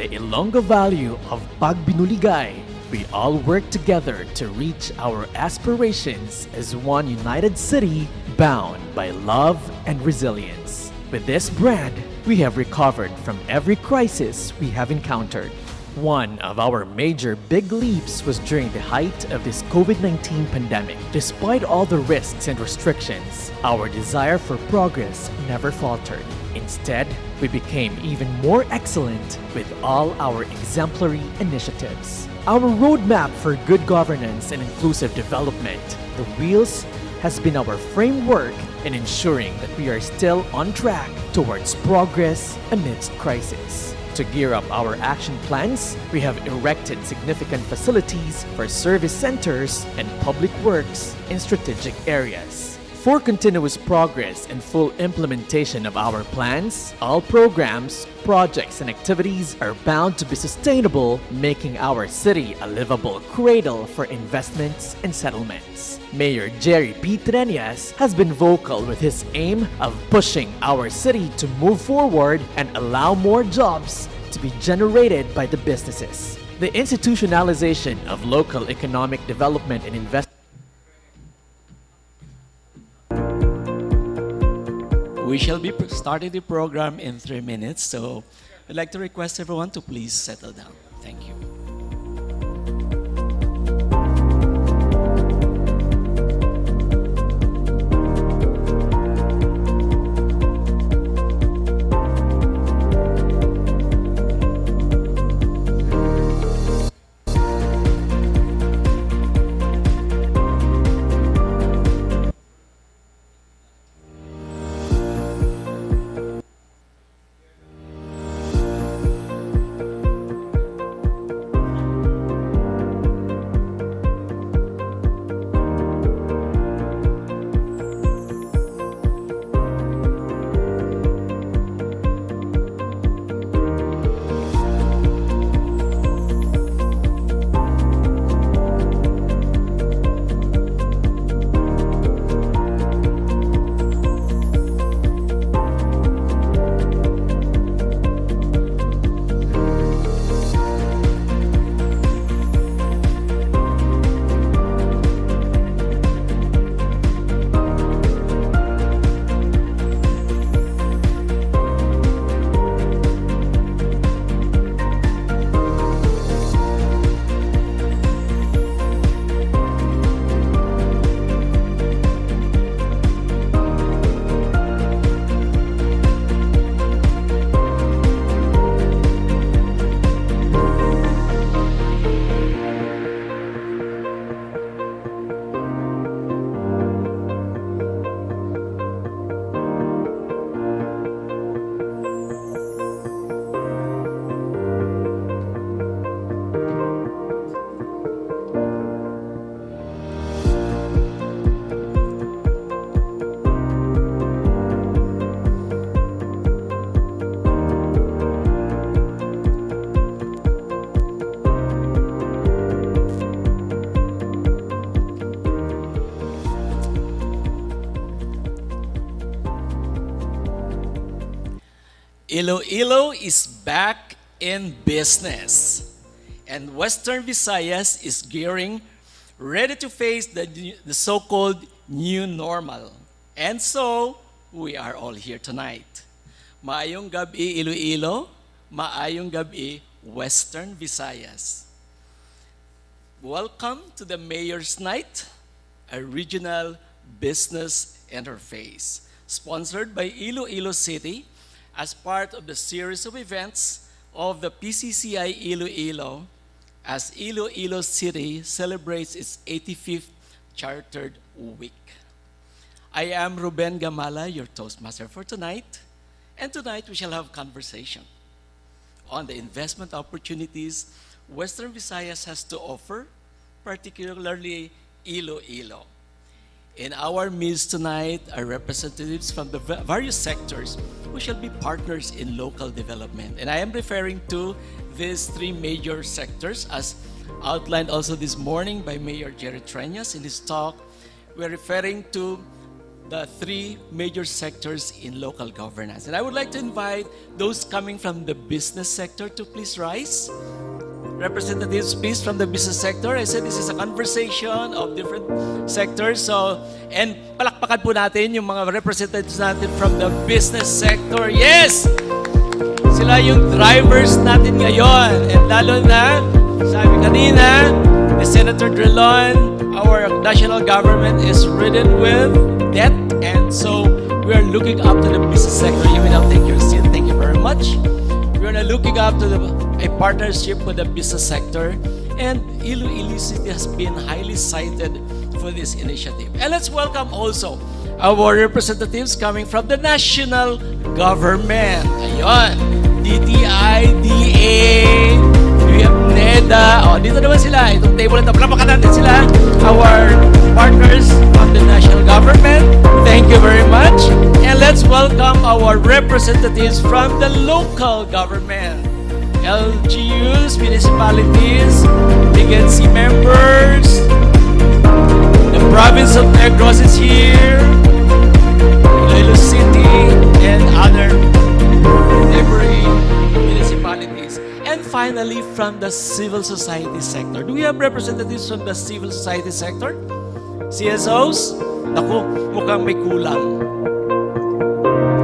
the Ilonggo Value of Pagbinuligay, we all work together to reach our aspirations as one united city bound by love and resilience. With this brand, we have recovered from every crisis we have encountered. One of our major big leaps was during the height of this COVID-19 pandemic. Despite all the risks and restrictions, our desire for progress never faltered. Instead, we became even more excellent with all our exemplary initiatives. Our roadmap for good governance and inclusive development, the Wheels, has been our framework in ensuring that we are still on track towards progress amidst crisis. To gear up our action plans, we have erected significant facilities for service centers and public works in strategic areas. For continuous progress and full implementation of our plans, all programs, projects, and activities are bound to be sustainable, making our city a livable cradle for investments and settlements. Mayor Jerry P. Trenias has been vocal with his aim of pushing our city to move forward and allow more jobs to be generated by the businesses. The institutionalization of local economic development and investment. We shall be starting the program in 3 minutes, so I'd like to request everyone to please settle down. Thank you. Iloilo is back in business, and Western Visayas is gearing, ready to face the so-called new normal. And so, we are all here tonight. Maayong gabi Iloilo, maayong gabi Western Visayas. Welcome to the Mayor's Night, a regional business interface, sponsored by Iloilo City, as part of the series of events of the PCCI Iloilo, as Iloilo City celebrates its 85th Chartered Week. I am Ruben Gamala, your Toastmaster for tonight, and tonight we shall have conversation on the investment opportunities Western Visayas has to offer, particularly Iloilo. In our midst tonight are representatives from the various sectors who shall be partners in local development. And I am referring to these three major sectors as outlined also this morning by Mayor Jerry Trenias in his talk. We're referring to the three major sectors in local governance. And I would like to invite those coming from the business sector to please rise. Representatives, please, from the business sector. I said this is a conversation of different sectors. So, and palakpakan po natin yung mga representatives natin from the business sector. Yes! Sila yung drivers natin ngayon. And lalo na, sabi kanina, the Senator Drilon, our national government is ridden with debt. And so, we are looking up to the business sector. You may now take your seat. Thank you very much. We are now looking up to a partnership with the business sector, and Iloilo City has been highly cited for this initiative. And let's welcome also our representatives coming from the national government. Ayun, DTI, DA, we have NEDA. Oh, dito naman sila. Itong table na ito. Palapakan natin sila. Our partners from the national government. Thank you very much. And let's welcome our representatives from the local government. LGUs, municipalities, agency members, the province of Negros is here, Iloilo City, and other neighboring municipalities. And finally, from the civil society sector. Do we have representatives from the civil society sector? CSOs? Naku, mukhang may kulang.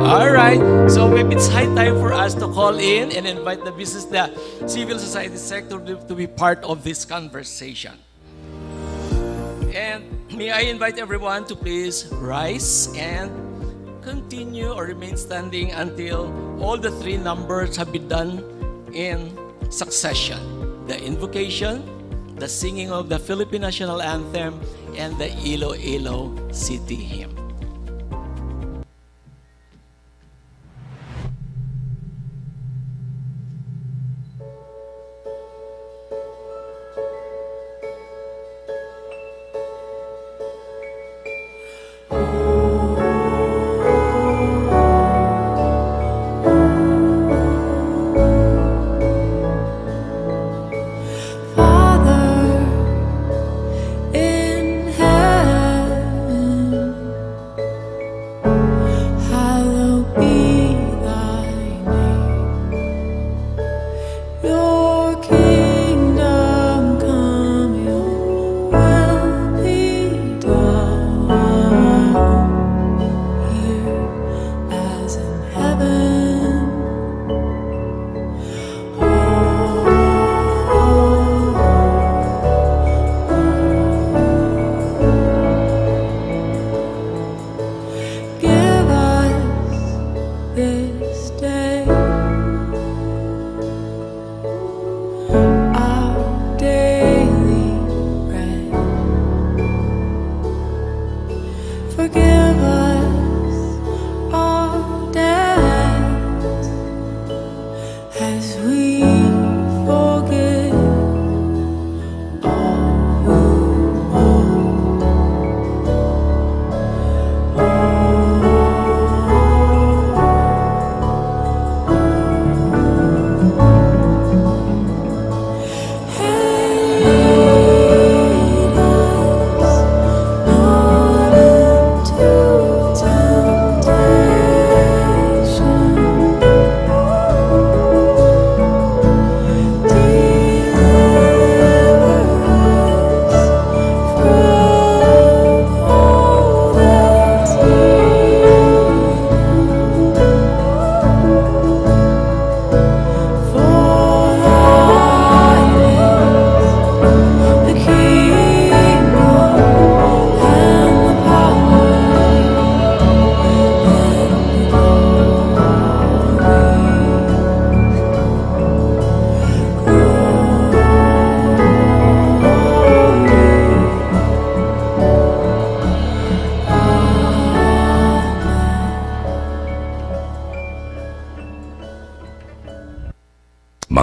Alright, so maybe it's high time for us to call in and invite the civil society sector to be part of this conversation. And may I invite everyone to please rise and continue or remain standing until all the three numbers have been done in succession. The invocation, the singing of the Philippine National Anthem, and the Iloilo City Hymn.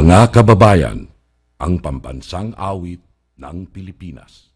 Mga kababayan, ang pambansang awit ng Pilipinas.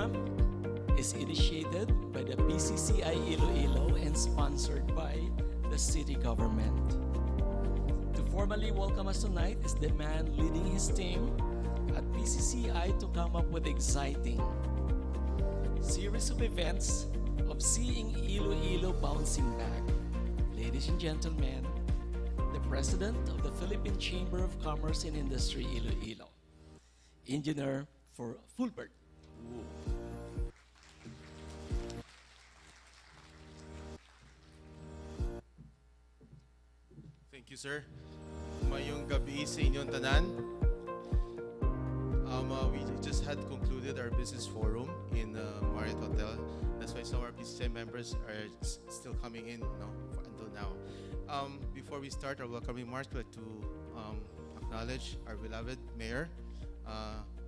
program is initiated by the PCCI Iloilo and sponsored by the city government. To formally welcome us tonight is the man leading his team at PCCI to come up with exciting series of events of seeing Iloilo bouncing back. Ladies and gentlemen, the President of the Philippine Chamber of Commerce and Industry Iloilo, Engineer for Fulbert. Thank you, sir. Mayong gabi sa inyong tanan. We just had concluded our business forum in Marriott Hotel. That's why some of our PCCI members are still coming in until now. Before we start our welcoming remarks, we'd like to acknowledge our beloved Mayor.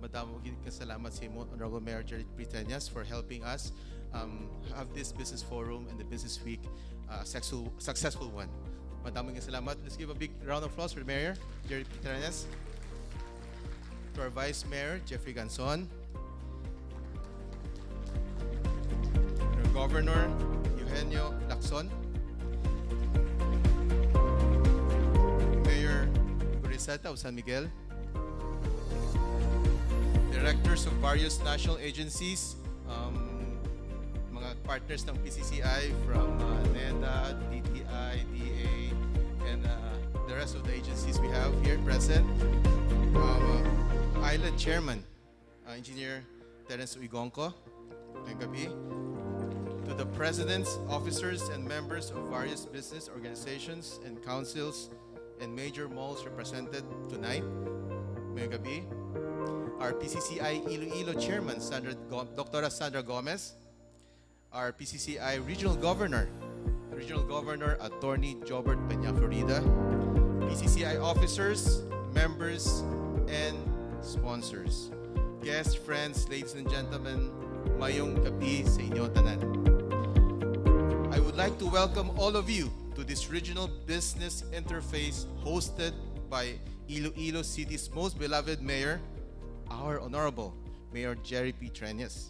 Madam, salamat sa imo, Honorable Mayor Jerry Pritanias, for helping us have this business forum and the business week successful one. Madam, salamat. Let's give a big round of applause for the Mayor Jerry Pritanias. To our Vice Mayor Jeffrey Ganson, our Governor Eugenio Lacson, Mayor Gurisata of San Miguel, directors of various national agencies, mga partners ng PCCI from NEDA, DTI, DA, and the rest of the agencies we have here present. Island Chairman, Engineer Terence Uigonco, ngayong gabi. To the presidents, officers, and members of various business organizations and councils and major malls represented tonight, ngayong gabi. Our PCCI Iloilo Chairman, Dr. Sandra Gomez. Our PCCI Regional Governor, Attorney Jobert Peña Florida. PCCI officers, members, and sponsors. Guests, friends, ladies and gentlemen, mayong gabi sa inyong tanan. I would like to welcome all of you to this regional business interface hosted by Iloilo City's most beloved mayor, our Honorable Mayor Jerry P. Treñas.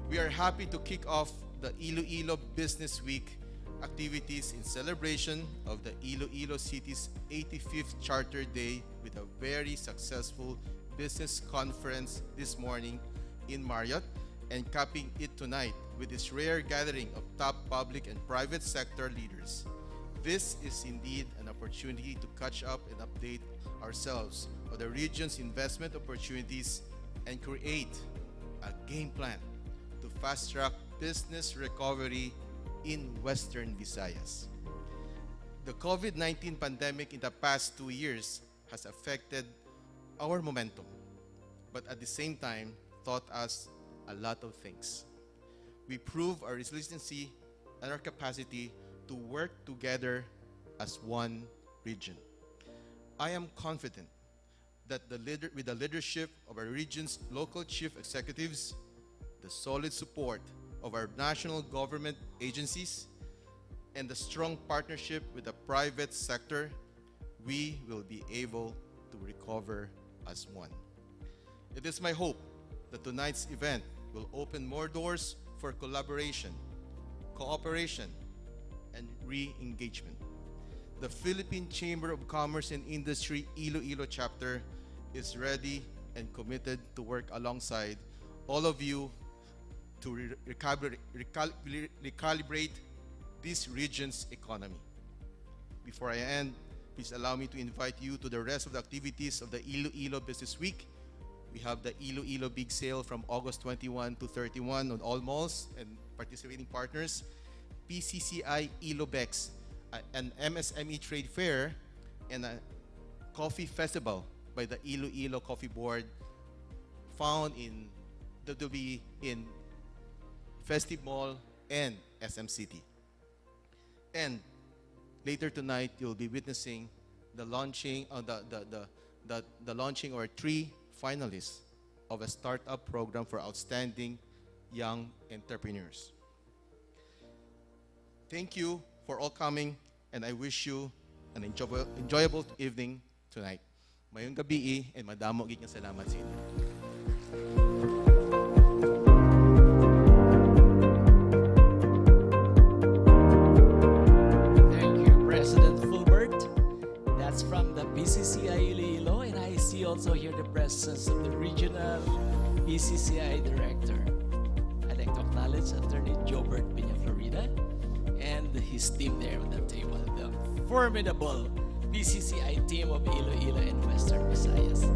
We are happy to kick off the Iloilo Business Week activities in celebration of the Iloilo City's 85th Charter Day with a very successful business conference this morning in Marriott, and capping it tonight with this rare gathering of top public and private sector leaders. This is indeed an opportunity to catch up and update ourselves on the region's investment opportunities and create a game plan to fast-track business recovery in Western Visayas. The COVID-19 pandemic in the past 2 years has affected our momentum, but at the same time taught us a lot of things. We proved our resiliency and our capacity to work together as one region. I am confident that with the leadership of our region's local chief executives, the solid support of our national government agencies, and the strong partnership with the private sector, we will be able to recover as one. It is my hope that tonight's event will open more doors for collaboration, cooperation, and re-engagement. The Philippine Chamber of Commerce and Industry Iloilo chapter is ready and committed to work alongside all of you to recalibrate this region's economy. Before I end, please allow me to invite you to the rest of the activities of the Iloilo Business Week. We have the Iloilo Big Sale from August 21 to 31 on all malls and participating partners. PCCI Ilobex, an MSME trade fair, and a coffee festival by the Iloilo Coffee Board, found in WB in Festive Mall and SM City. And later tonight, you'll be witnessing the launching of the launching of 3 finalists of a startup program for outstanding young entrepreneurs. Thank you for all coming, and I wish you an enjoyable evening tonight. Mayong gabi and madamo gid nga salamat sa inyo. PCCI Director. I'd like to acknowledge Attorney Jobert Peña Florida and his team there on the table, the formidable PCCI team of Iloilo and Western Visayas.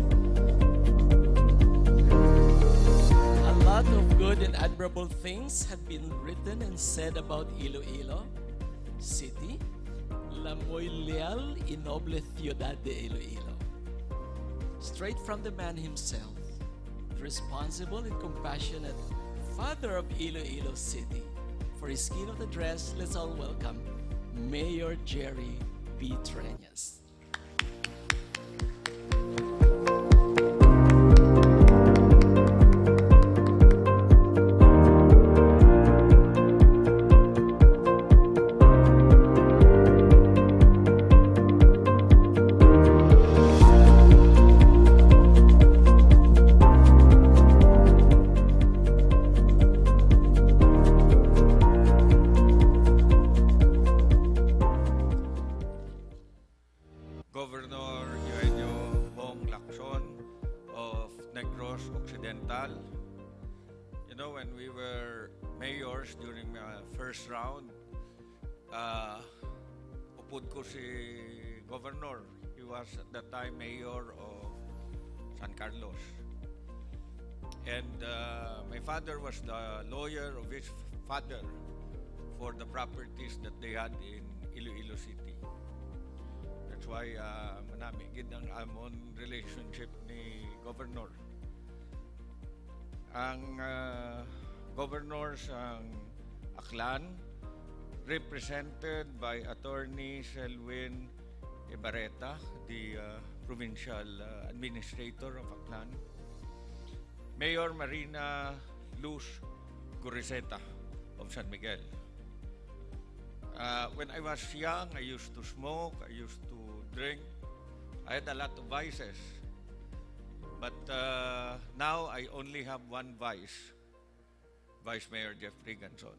A lot of good and admirable things have been written and said about Iloilo City, la muy leal y noble ciudad de Iloilo. Straight from the man himself, the responsible and compassionate father of Iloilo City. For his keynote address, let's all welcome Mayor Jerry B. Treñas. Governor Eugenio Bong Lacson of Negros Occidental. You know, when we were mayors during the first round, upod ko si Governor. He was at that time mayor of San Carlos. And my father was the lawyer of his father for the properties that they had in Iloilo City. That's why manami gid ang amon relationship ni Governor. Ang governors ang Aklan, represented by Attorney Selwyn Ibarreta, the provincial administrator of Aklan. Mayor Marina Luz Goriseta of San Miguel. When I was young, I used to smoke, I used to drink. I had a lot of vices. But now I only have one vice, Vice Mayor Jeffrey Ganson.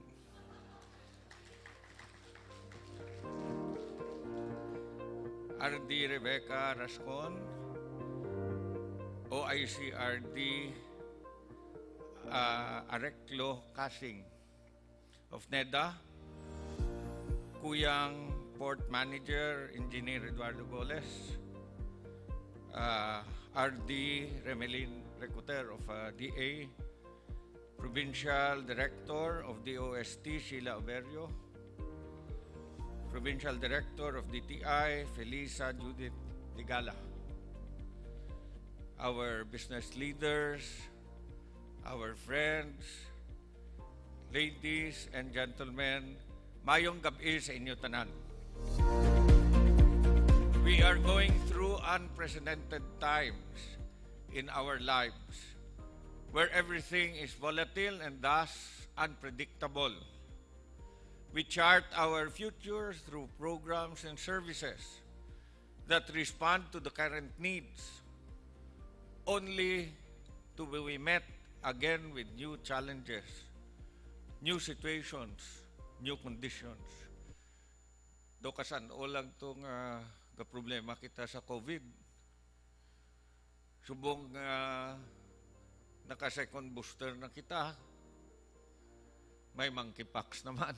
RD Rebecca Rascon, OIC RD Areclo Casing of NEDA, Kuyang Port Manager Engineer Eduardo Goles, RD Remelin Recuter of DA, Provincial Director of DOST Sheila Overio, Provincial Director of DTI Felisa Judith Digala, our business leaders, our friends, ladies and gentlemen, mayong gabi sa inyo tanan. We are going through unprecedented times in our lives where everything is volatile and thus unpredictable. We chart our future through programs and services that respond to the current needs, only to be met again with new challenges, new situations, new conditions. Do kasan o lang itong problema kita sa COVID. Subong naka-second booster na kita, may monkeypox naman.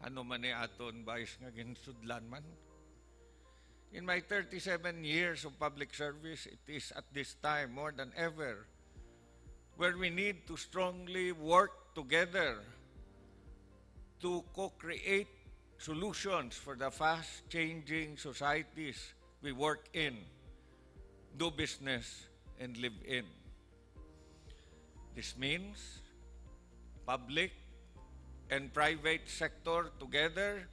Ano man aton vice nga ginsudlan man. In my 37 years of public service, it is at this time more than ever where we need to strongly work together to co-create solutions for the fast-changing societies we work in, do business, and live in. This means public and private sector together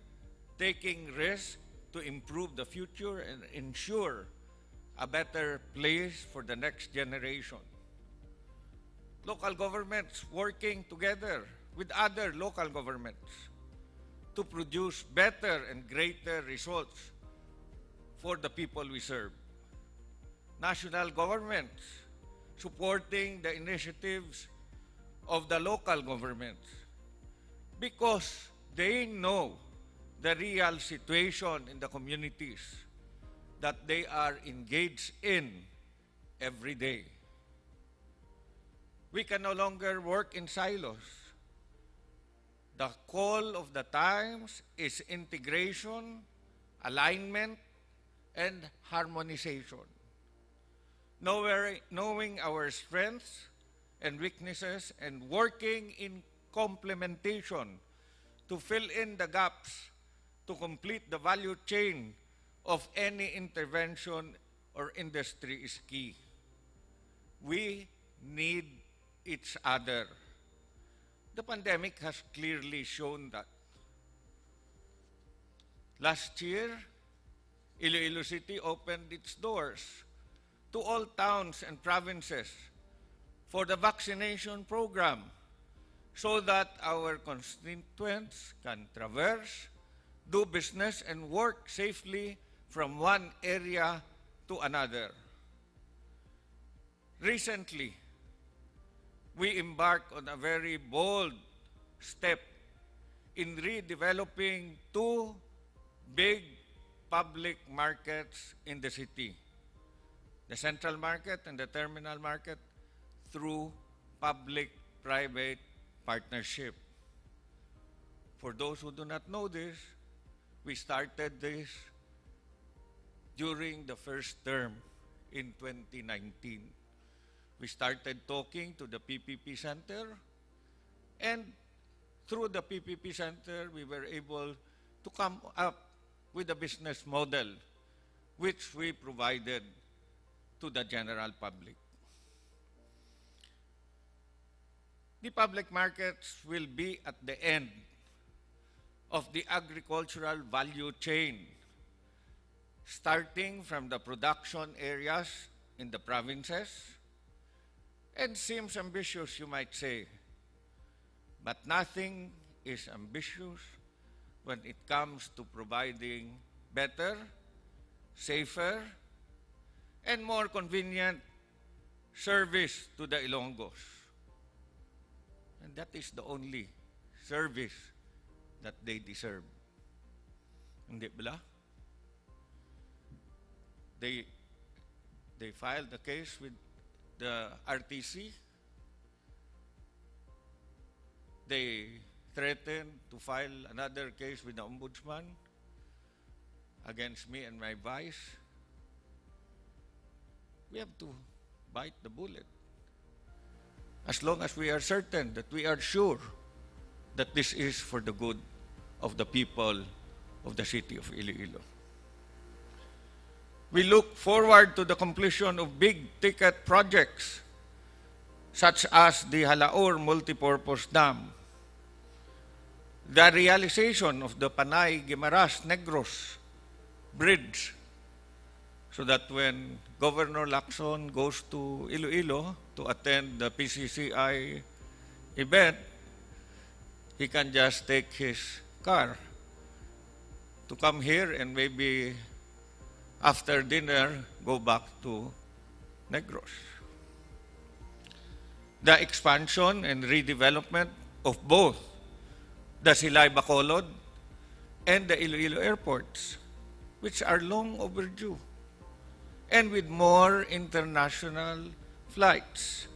taking risks to improve the future and ensure a better place for the next generation. Local governments working together with other local governments to produce better and greater results for the people we serve. National governments supporting the initiatives of the local governments because they know the real situation in the communities that they are engaged in every day. We can no longer work in silos. The call of the times is integration, alignment, and harmonization. Knowing our strengths and weaknesses and working in complementation to fill in the gaps to complete the value chain of any intervention or industry is key. We need each other. The pandemic has clearly shown that. Last year, Iloilo City opened its doors to all towns and provinces for the vaccination program so that our constituents can traverse, do business, and work safely from one area to another. Recently, we embarked on a very bold step in redeveloping two big public markets in the city, the Central Market and the Terminal Market, through public-private partnership. For those who do not know this, we started this during the first term in 2019. We started talking to the PPP Center, and through the PPP Center, we were able to come up with a business model which we provided to the general public. The public markets will be at the end of the agricultural value chain, starting from the production areas in the provinces. And seems ambitious, you might say, but nothing is ambitious when it comes to providing better, safer, and more convenient service to the Ilonggos. And that is the only service that they deserve. Hindi ba? They filed a case with the RTC. They threatened to file another case with the Ombudsman against me and my vice. We have to bite the bullet. As long as we are certain, that we are sure that this is for the good of the people of the city of Iloilo. We look forward to the completion of big-ticket projects such as the Halaor Multipurpose Dam, the realization of the Panay-Guimaras-Negros Bridge, so that when Governor Lacson goes to Iloilo to attend the PCCI event, he can just take his car to come here and maybe after dinner go back to Negros. The expansion and redevelopment of both the Silay Bacolod and the Iloilo airports, which are long overdue, and with more international flights.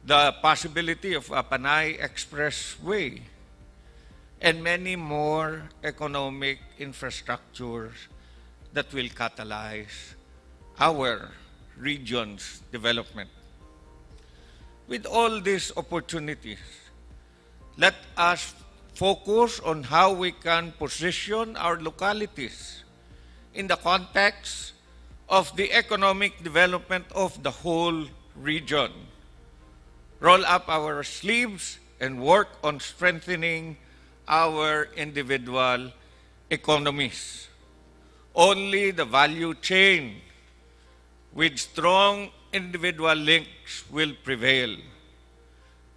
The possibility of a Panay Expressway and many more economic infrastructures that will catalyze our region's development. With all these opportunities, let us focus on how we can position our localities in the context of the economic development of the whole region. Roll up our sleeves and work on strengthening our individual economies. Only the value chain with strong individual links will prevail.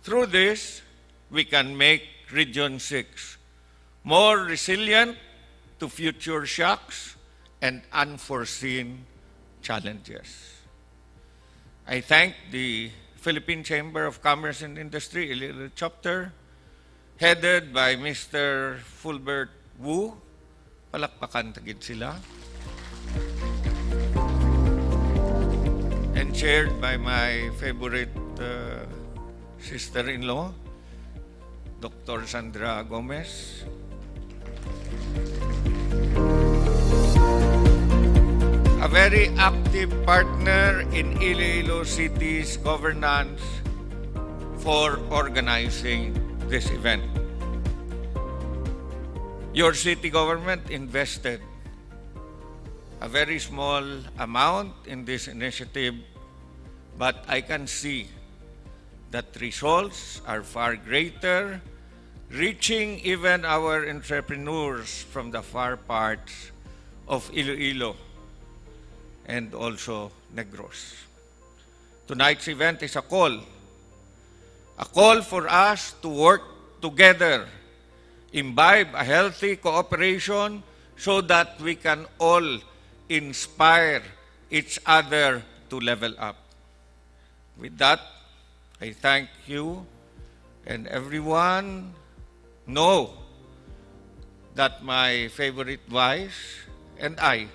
Through this, we can make Region 6 more resilient to future shocks and unforeseen challenges. I thank the Philippine Chamber of Commerce and Industry, Iloilo Chapter, headed by Mr. Fulbert Wu. Palakpakan tagid sila. And chaired by my favorite sister-in-law, Dr. Sandra Gomez. A very active partner in Iloilo City's governance for organizing this event. Your city government invested a very small amount in this initiative, but I can see that results are far greater, reaching even our entrepreneurs from the far parts of Iloilo and also Negros. Tonight's event is a call for us to work together, imbibe a healthy cooperation so that we can all inspire each other to level up. With that, I thank you, and everyone know that my favorite vice and I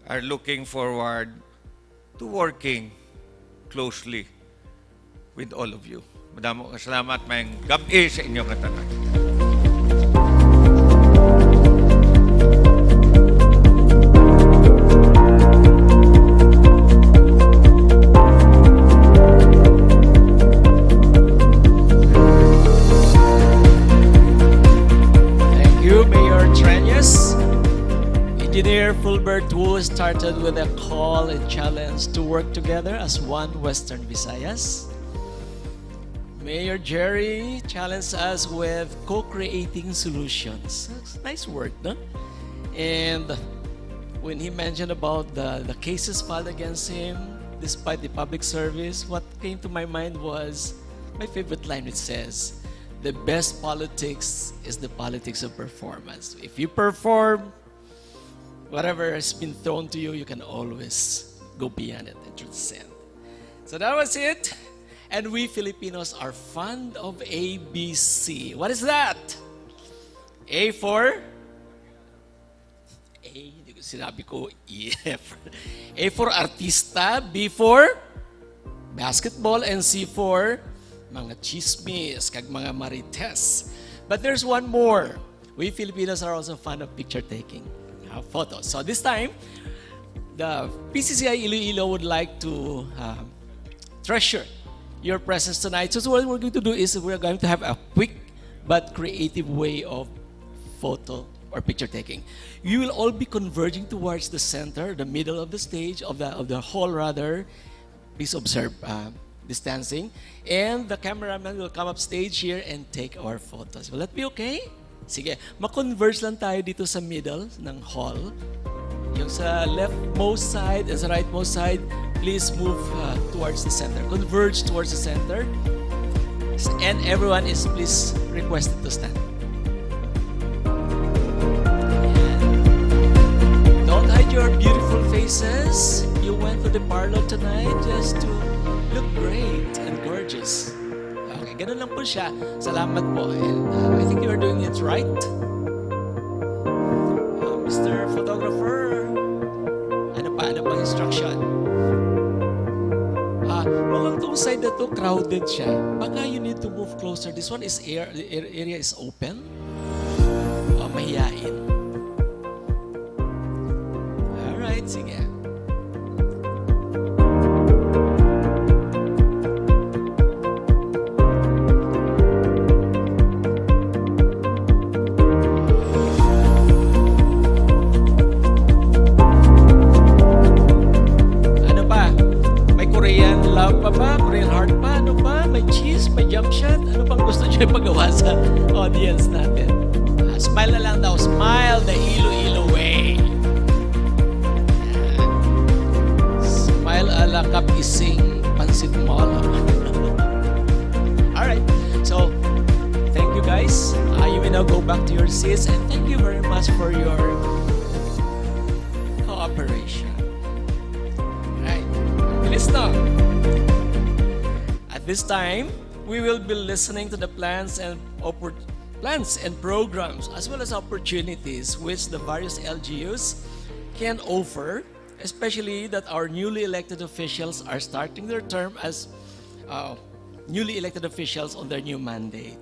are looking forward to working closely with all of you. Madamo salamat, mayang gabi sa inyong katanan. Engineer Fulbert Wu started with a call and challenge to work together as one Western Visayas. Mayor Jerry challenged us with co-creating solutions. Nice word, no? And when he mentioned about the cases filed against him, despite the public service, what came to my mind was my favorite line, which says, "The best politics is the politics of performance." If you perform, whatever has been thrown to you, you can always go beyond it and transcend. So that was it. And we Filipinos are fond of ABC. What is that? A for? Hindi ko sinabi ko EF. A for artista, B for basketball, and C for mga chismis, kag mga marites. But there's one more. We Filipinos are also fond of picture taking. Photos. So this time, the PCCI Iloilo would like to treasure your presence tonight. So what we're going to do is we're going to have a quick but creative way of photo or picture taking. You will all be converging towards the center, the middle of the stage, of the hall rather. Please observe distancing. And the cameraman will come up stage here and take our photos. Will that be okay? Sige, ma-converge lang tayo dito sa middle ng hall. Yung sa leftmost side and sa rightmost side, please move towards the center. Converge towards the center. And everyone is please requested to stand. And don't hide your beautiful faces. You went to the parlor tonight just to look great and gorgeous. Okay, ganun lang po siya. Salamat po. And I think you are doing it right. Mr. Photographer, ano pa instruction? Mukhang itong side na to, crowded siya. Baka you need to move closer. This one is the area is open. Mahiyain. Alright, sige. Korean heart pa, ano pa? May cheese, may jump shot. Ano pang gusto nyo ipagawa sa audience natin? Smile na lang daw. Smile the Iloilo way. Smile a la kapising pansit molo. Alright, so thank you guys. You may now go back to your seats and thank you very much for your cooperation. Alright, bilis na. At this time, we will be listening to the plans and programs as well as opportunities which the various LGUs can offer especially that our newly elected officials are starting their term as newly elected officials on their new mandate.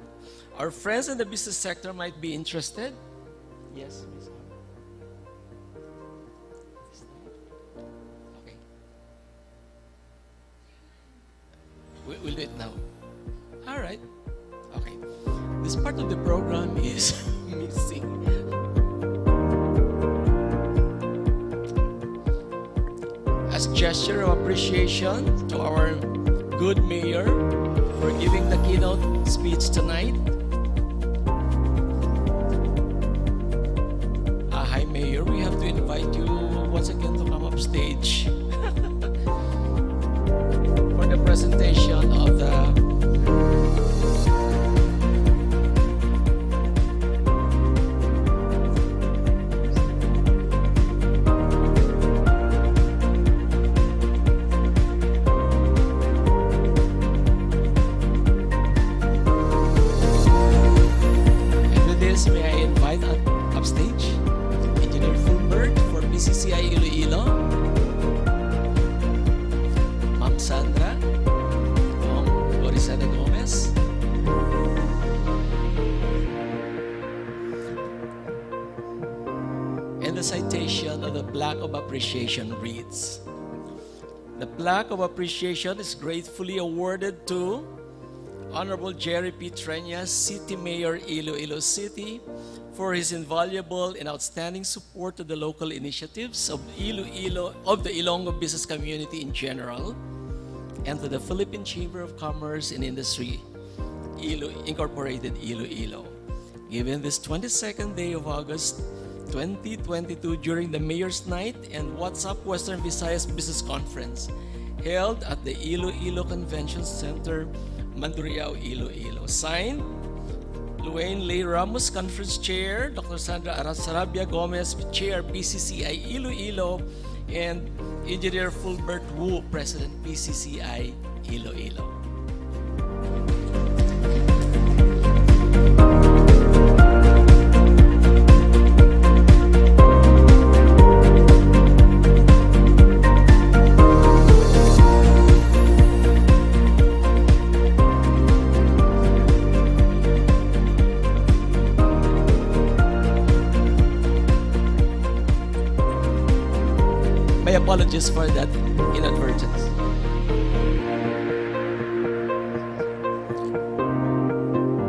Our friends in the business sector might be interested. Yes, Ms. Hor. Okay. We'll do it now. All right. Okay. This part of the program is missing. As gesture of appreciation to our good mayor for giving the keynote speech tonight. Hi Mayor, we have to invite you once again to come up stage for the presentation of the may I invite upstage Engineer Fulbert for PCCI Iloilo, Ma'am Sandra, Orisana Gomez, and the citation of the Plaque of Appreciation reads, "The Plaque of Appreciation is gratefully awarded to Honorable Jerry P. Treñas, City Mayor, Iloilo City, for his invaluable and outstanding support to the local initiatives of Iloilo, of the Ilonggo business community in general, and to the Philippine Chamber of Commerce and Industry, Incorporated Iloilo. Given this 22nd day of August 2022 during the Mayor's Night and What's Up Western Visayas Business Conference, held at the Iloilo Convention Center, Mandurriao, Iloilo. Signed, Luane Lay Ramos, Conference Chair, Dr. Sandra Sarabia Gomez, Chair, PCCI Iloilo, and Engineer Fulbert Wu, President, PCCI Iloilo. My apologies for that inadvertence.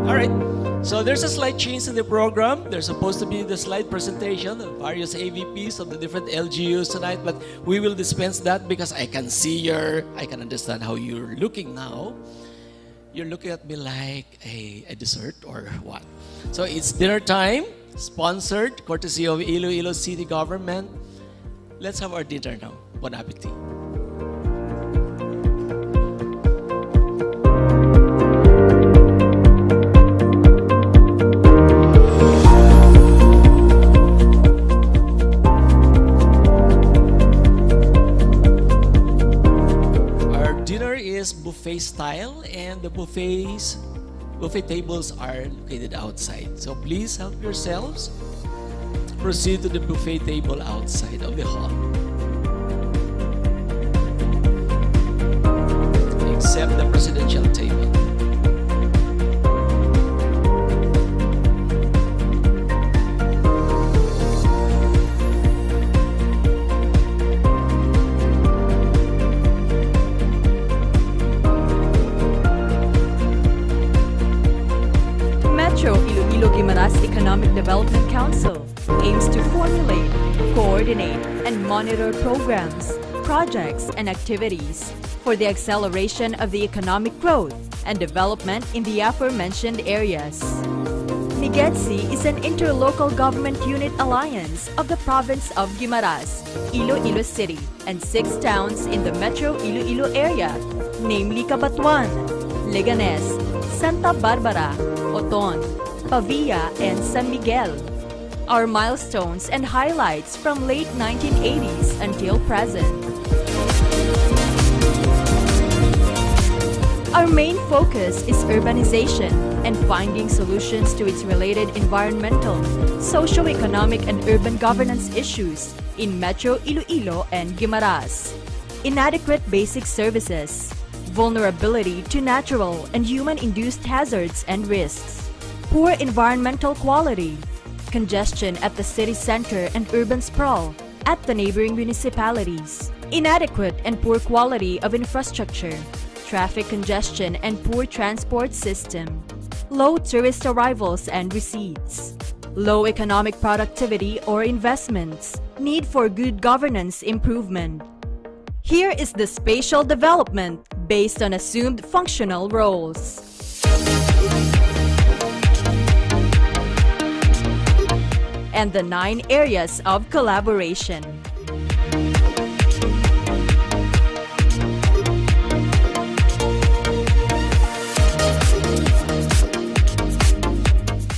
All right, so there's a slight change in the program. There's supposed to be the slide presentation of various AVPs of the different LGUs tonight, but we will dispense that because I can understand how you're looking now. You're looking at me like a dessert or what? So it's dinner time, sponsored, courtesy of Iloilo City Government. Let's have our dinner now. Bon appetit. Our dinner is buffet style, and the buffet tables are located outside. So please help yourselves. Proceed to the buffet table outside of the hall. Except the presidential table. Metro Iloilo Guimaras Economic Development Council aims to formulate, coordinate, and monitor programs, projects, and activities for the acceleration of the economic growth and development in the aforementioned areas. NIGEDSI is an interlocal government unit alliance of the province of Guimaras, Iloilo City, and 6 towns in the Metro Iloilo area, namely Cabatuan, Leganes, Santa Barbara, Oton, Pavia, and San Miguel. Our milestones and highlights from late 1980s until present. Our main focus is urbanization and finding solutions to its related environmental, socio-economic, and urban governance issues in Metro Iloilo and Guimaras. Inadequate basic services, vulnerability to natural and human-induced hazards and risks, poor environmental quality, congestion at the city center and urban sprawl at the neighboring municipalities, inadequate and poor quality of infrastructure, traffic congestion and poor transport system, low tourist arrivals and receipts, low economic productivity or investments, need for good governance improvement. Here is the spatial development based on assumed functional roles. And the 9 areas of collaboration.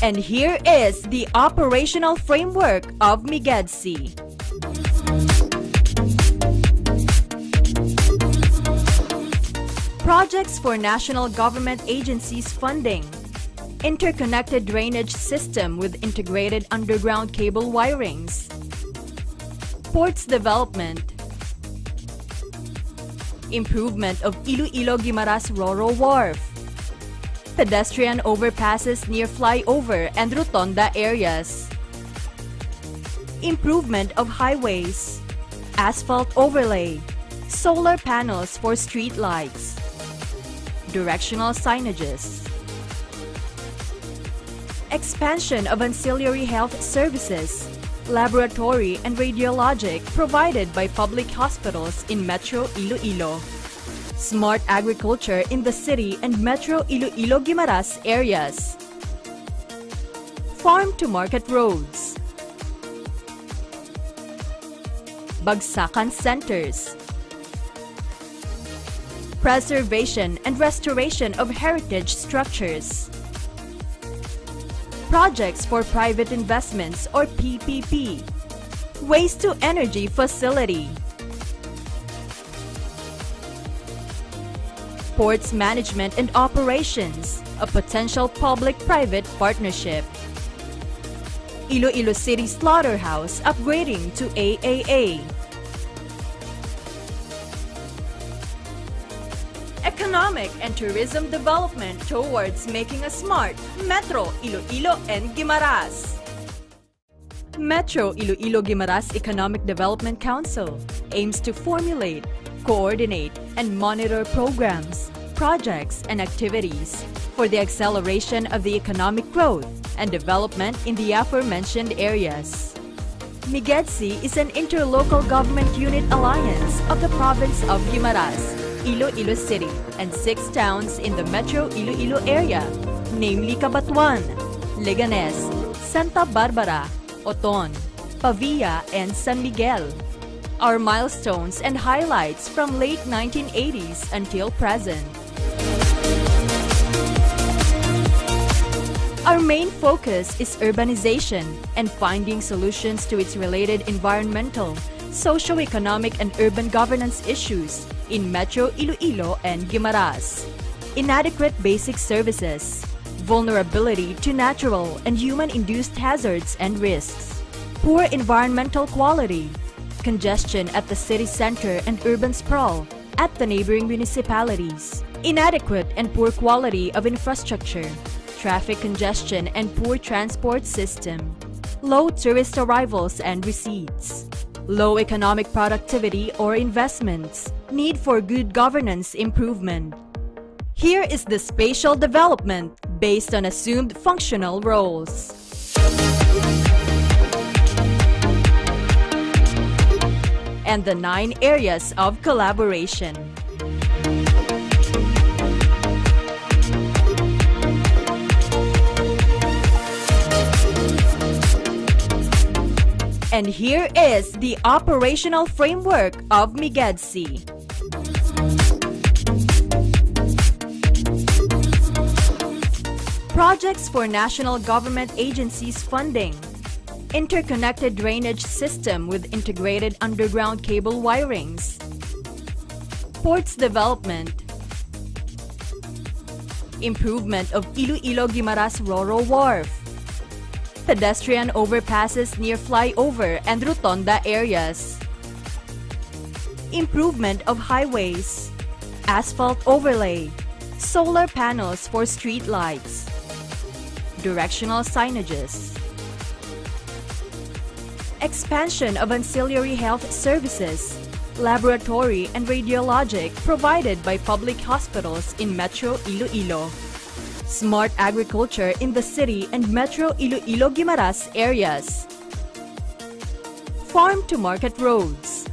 And here is the operational framework of MIGEDSI. Projects for national government agencies funding. Interconnected drainage system with integrated underground cable wirings. Ports development. Improvement of Iloilo-Guimaras Ro-Ro Wharf. Pedestrian overpasses near flyover and rotonda areas. Improvement of highways. Asphalt overlay. Solar panels for street lights. Directional signages. Expansion of ancillary health services, laboratory and radiologic provided by public hospitals in Metro Iloilo. Smart agriculture in the city and Metro Iloilo-Guimaras areas. Farm-to-market roads. Bagsakan centers. Preservation and restoration of heritage structures. Projects for private investments or PPP. Waste-to-energy facility. Ports management and operations, a potential public-private partnership. Iloilo City Slaughterhouse upgrading to AAA. Economic and tourism development towards making a smart Metro Iloilo and Guimaras. Metro Iloilo-Guimaras Economic Development Council aims to formulate, coordinate, and monitor programs, projects, and activities for the acceleration of the economic growth and development in the aforementioned areas. MIGEDSI is an interlocal government unit alliance of the province of Guimaras, Iloilo City, and 6 towns in the Metro Iloilo area, namely Cabatuan, Leganes, Santa Barbara, Oton, Pavia, and San Miguel. Our milestones and highlights from late 1980s until present. Our main focus is urbanization and finding solutions to its related environmental, socio-economic, and urban governance issues in Metro Iloilo and Guimaras. Inadequate basic services, vulnerability to natural and human-induced hazards and risks, poor environmental quality, congestion at the city center and urban sprawl at the neighboring municipalities, inadequate and poor quality of infrastructure, traffic congestion and poor transport system, low tourist arrivals and receipts, low economic productivity or investments, need for good governance improvement. Here is the spatial development based on assumed functional roles. And the 9 areas of collaboration. And here is the operational framework of MIGEDSI. Projects for national government agencies funding. Interconnected drainage system with integrated underground cable wirings. Ports development. Improvement of Iloilo-Guimaras Ro-Ro Wharf. Pedestrian overpasses near flyover and rotonda areas. Improvement of highways. Asphalt overlay. Solar panels for street lights. Directional signages. Expansion of ancillary health services. Laboratory and radiologic provided by public hospitals in Metro Iloilo. Smart agriculture in the city and Metro Iloilo-Guimaras areas. Farm-to-market roads.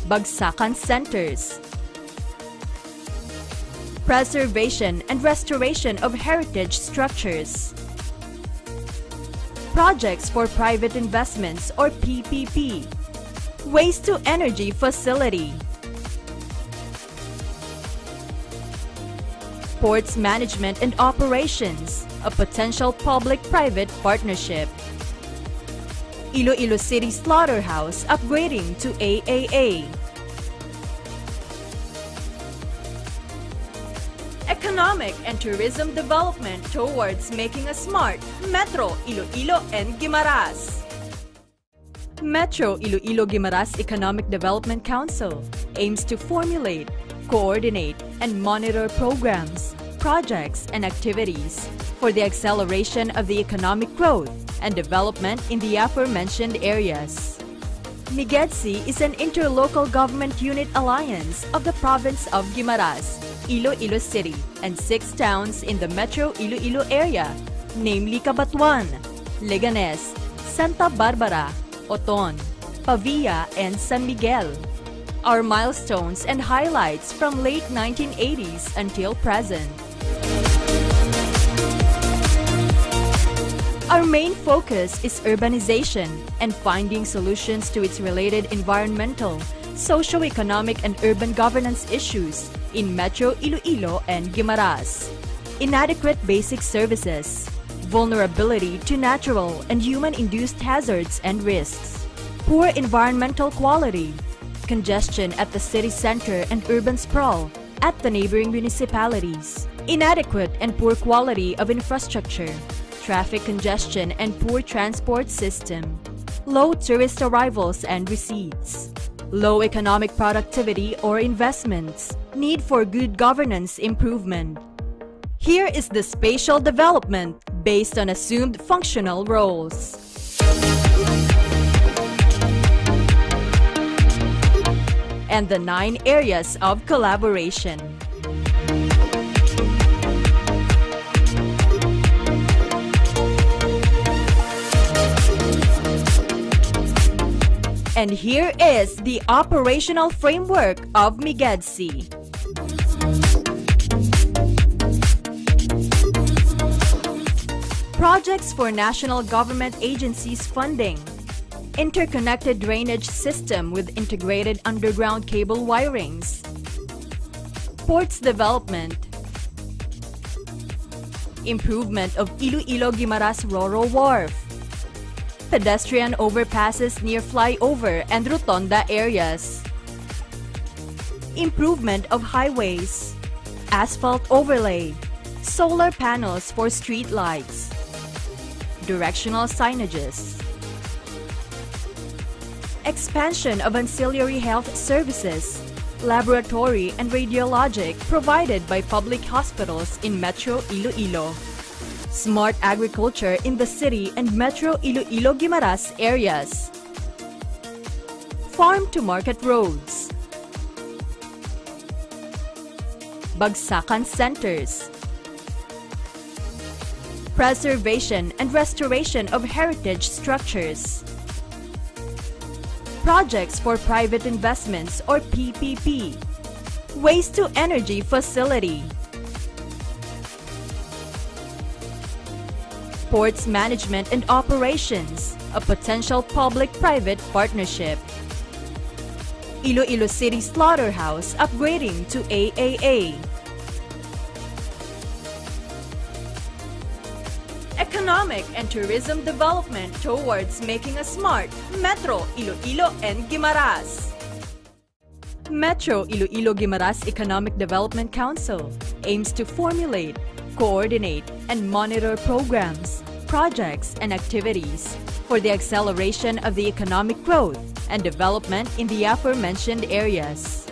Bagsakan centers. Preservation and restoration of heritage structures. Projects for private investments or PPP. Waste-to-energy facility. Ports management and operations, a potential public-private partnership. Iloilo City Slaughterhouse upgrading to AAA. Economic and tourism development towards making a smart Metro Iloilo and Guimaras. Metro Iloilo-Guimaras Economic Development Council aims to formulate, coordinate, and monitor programs, projects, and activities for the acceleration of the economic growth and development in the aforementioned areas. MIGEDSI is an interlocal government unit alliance of the province of Guimaras, Iloilo City, and 6 towns in the Metro Iloilo area, namely Cabatuan, Leganes, Santa Barbara, Oton, Pavia, and San Miguel. Our milestones and highlights from late 1980s until present. Our main focus is urbanization and finding solutions to its related environmental, socio-economic, and urban governance issues in Metro Iloilo and Guimaras. Inadequate basic services, vulnerability to natural and human-induced hazards and risks, poor environmental quality, congestion at the city center and urban sprawl at the neighboring municipalities, inadequate and poor quality of infrastructure, traffic congestion and poor transport system, low tourist arrivals and receipts, low economic productivity or investments, need for good governance improvement. Here is the spatial development based on assumed functional roles. And the 9 areas of collaboration. And here is the operational framework of MIGEDSI. Projects for national government agencies funding. Interconnected drainage system with integrated underground cable wirings. Ports development. Improvement of Iloilo-Guimaras Ro-Ro Wharf. Pedestrian overpasses near flyover and rotonda areas. Improvement of highways. Asphalt overlay. Solar panels for street lights. Directional signages. Expansion of ancillary health services. Laboratory and radiologic provided by public hospitals in Metro Iloilo. Smart agriculture in the city and Metro Iloilo-Guimaras areas. Farm-to-market roads. Bagsakan centers. Preservation and restoration of heritage structures. Projects for private investments or PPP. Waste-to-energy facility. Ports management and operations, a potential public-private partnership. Iloilo City Slaughterhouse upgrading to AAA. Economic and tourism development towards making a smart Metro Iloilo and Guimaras. Metro Iloilo-Guimaras Economic Development Council aims to formulate, coordinate, and monitor programs, projects, and activities for the acceleration of the economic growth and development in the aforementioned areas.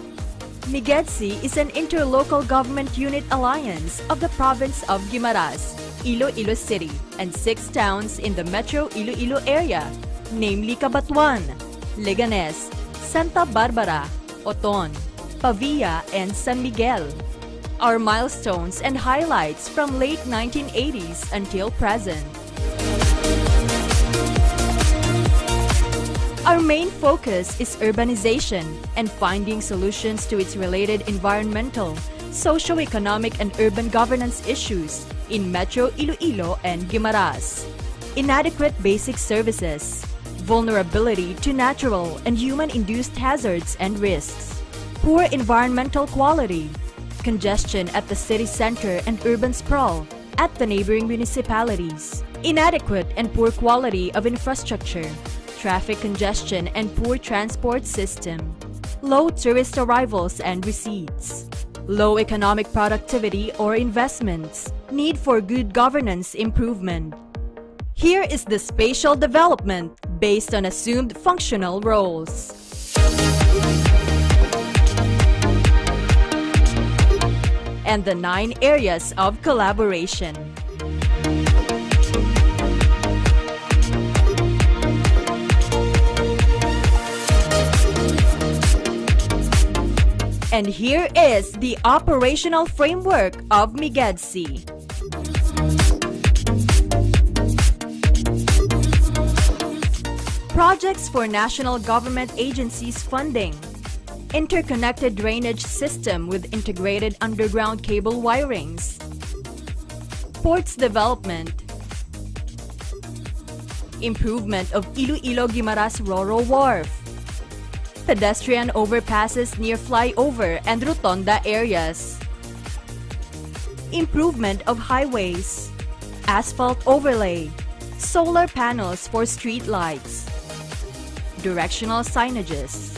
MIGEDSI is an interlocal government unit alliance of the province of Guimaras, Iloilo City, and 6 towns in the Metro Iloilo area, namely Cabanatuan, Leganes, Santa Barbara, Oton, Pavia, and San Miguel. Our milestones and highlights from late 1980s until present. Our main focus is urbanization and finding solutions to its related environmental, socio-economic, and urban governance issues in Metro Iloilo and Guimaras. Inadequate basic services, vulnerability to natural and human-induced hazards and risks, poor environmental quality, congestion at the city center and urban sprawl at the neighboring municipalities, inadequate and poor quality of infrastructure, traffic congestion and poor transport system, low tourist arrivals and receipts, low economic productivity or investments, need for good governance improvement. Here is the spatial development based on assumed functional roles. And the 9 areas of collaboration. And here is the operational framework of MIGEDSI. Projects for national government agencies funding. Interconnected drainage system with integrated underground cable wirings. Ports development. Improvement of Iloilo-Guimaras Ro-Ro Wharf. Pedestrian overpasses near flyover and rotonda areas. Improvement of highways. Asphalt overlay. Solar panels for street lights. Directional signages.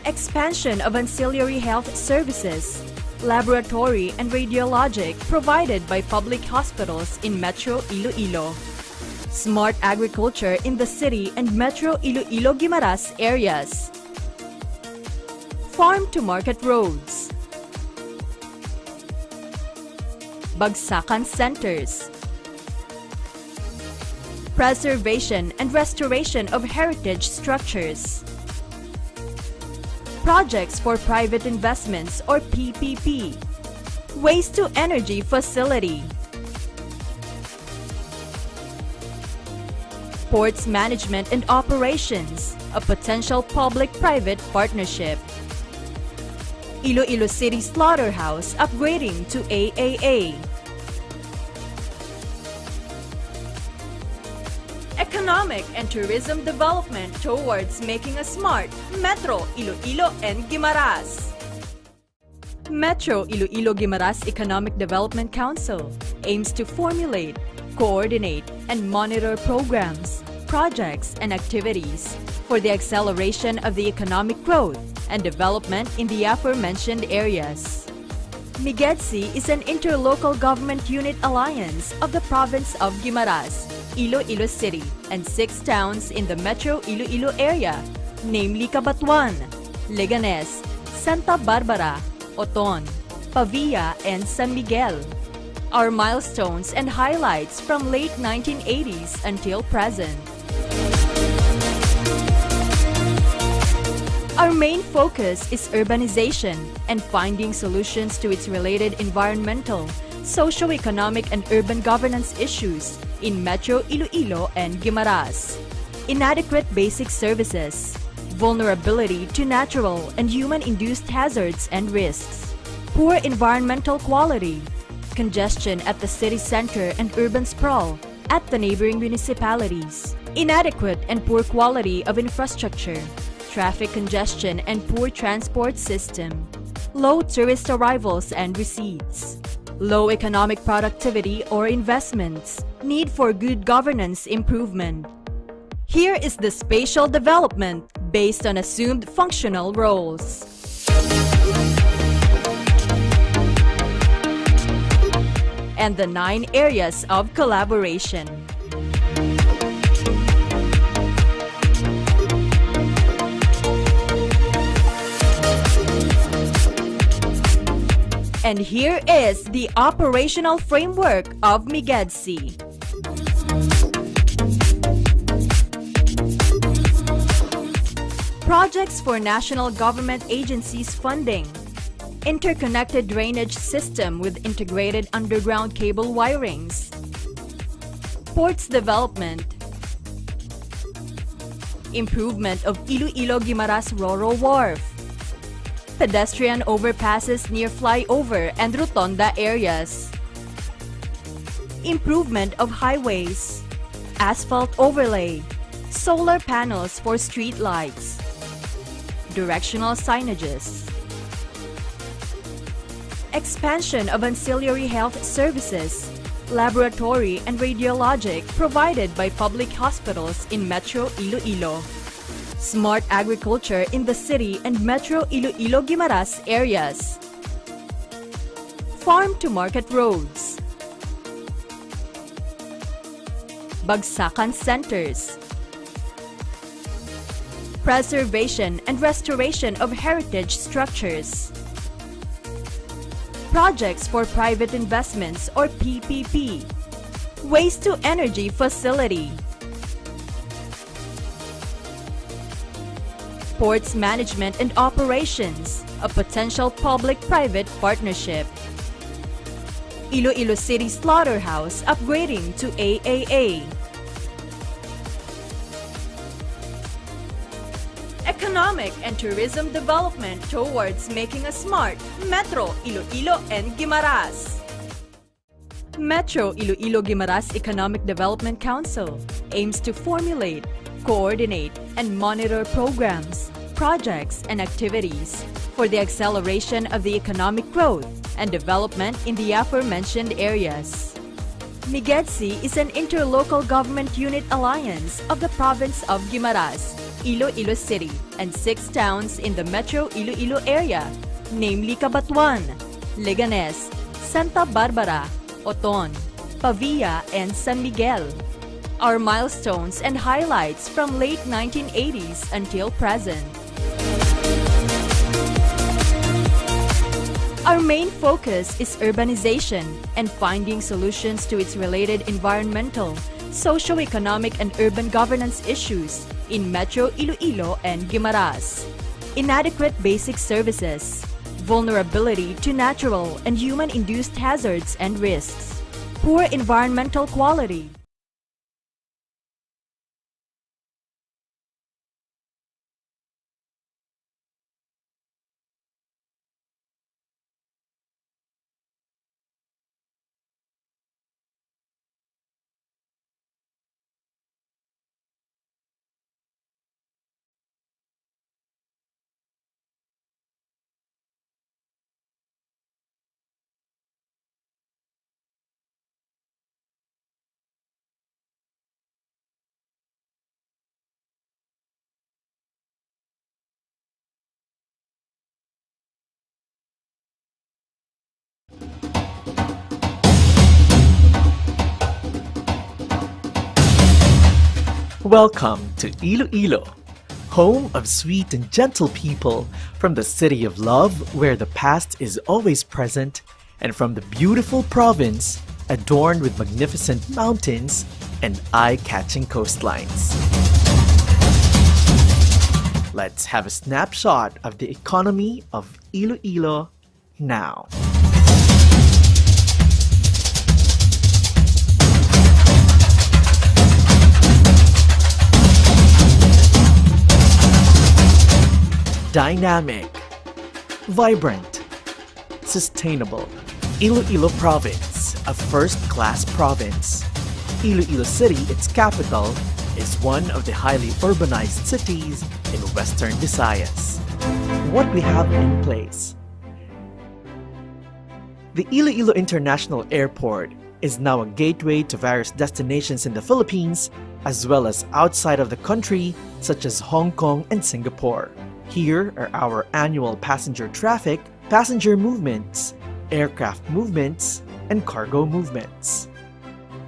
Expansion of ancillary health services, laboratory and radiologic provided by public hospitals in Metro Iloilo. Smart agriculture in the city and Metro Iloilo-Guimaras areas. Farm-to-market roads. Bagsakan centers. Preservation and restoration of heritage structures. Projects for private investments or PPP. Waste-to-energy facility. Ports management and operations, a potential public-private partnership. Iloilo City Slaughterhouse upgrading to AAA. Economic and tourism development towards making a smart Metro Iloilo and Guimaras. Metro Iloilo-Guimaras Economic Development Council aims to formulate, coordinate, and monitor programs, projects, and activities for the acceleration of the economic growth and development in the aforementioned areas. MIGEDSI is an interlocal government unit alliance of the province of Guimaras, Iloilo City, and 6 towns in the Metro Iloilo area, namely Cabanatuan, Leganes, Santa Barbara, Oton, Pavia, and San Miguel. Our milestones and highlights from late 1980s until present. Our main focus is urbanization and finding solutions to its related environmental, socio-economic, and urban governance issues in Metro Iloilo and Guimaras. Inadequate basic services, vulnerability to natural and human-induced hazards and risks, poor environmental quality, congestion at the city center and urban sprawl at the neighboring municipalities, inadequate and poor quality of infrastructure, traffic congestion and poor transport system, low tourist arrivals and receipts, low economic productivity or investments, need for good governance improvement. Here is the spatial development based on assumed functional roles. And the 9 areas of collaboration. And here is the operational framework of MIGEDSI. Projects for national government agencies funding. Interconnected drainage system with integrated underground cable wirings. Ports development. Improvement of Iloilo-Guimaras Ro-Ro Wharf. Pedestrian overpasses near flyover and rotonda areas. Improvement of highways. Asphalt overlay. Solar panels for street lights. Directional signages. Expansion of ancillary health services, laboratory and radiologic provided by public hospitals in Metro Iloilo. Smart agriculture in the city and Metro Iloilo-Guimaras areas. Farm-to-market roads. Bagsakan centers. Preservation and restoration of heritage structures. Projects for private investments or PPP. Waste-to-energy facility. Ports management and operations, a potential public-private partnership. Iloilo City Slaughterhouse upgrading to AAA. Economic and tourism development towards making a smart Metro Iloilo and Guimaras. Metro Iloilo-Guimaras Economic Development Council aims to formulate, coordinate, and monitor programs, projects, and activities for the acceleration of the economic growth and development in the aforementioned areas. MIGEDSI is an interlocal government unit alliance of the province of Guimaras, Iloilo City, and 6 towns in the Metro Iloilo area, namely Cabatuan, Leganes, Santa Barbara, Oton, Pavia, and San Miguel. Our milestones and highlights from late 1980s until present. Our main focus is urbanization and finding solutions to its related environmental, socio-economic, and urban governance issues in Metro Iloilo and Guimaras. Inadequate basic services, vulnerability to natural and human-induced hazards and risks, poor environmental quality. Welcome to Iloilo, home of sweet and gentle people, from the city of love where the past is always present, and from the beautiful province adorned with magnificent mountains and eye-catching coastlines. Let's have a snapshot of the economy of Iloilo now. Dynamic, vibrant, sustainable. Iloilo Province, a first-class province. Iloilo City, its capital, is one of the highly urbanized cities in Western Visayas. What we have in place. The Iloilo International Airport is now a gateway to various destinations in the Philippines, as well as outside of the country, such as Hong Kong and Singapore. Here are our annual passenger traffic, passenger movements, aircraft movements, and cargo movements.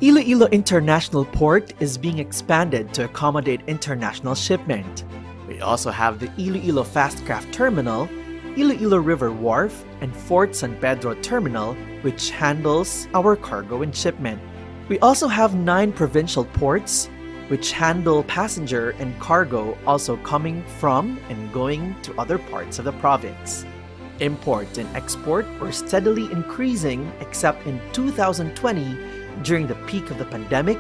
Iloilo International Port is being expanded to accommodate international shipment. We also have the Iloilo Fastcraft Terminal, Iloilo River Wharf, and Fort San Pedro Terminal, which handles our cargo and shipment. We also have 9 provincial ports, which handle passenger and cargo also coming from and going to other parts of the province. Import and export were steadily increasing except in 2020 during the peak of the pandemic.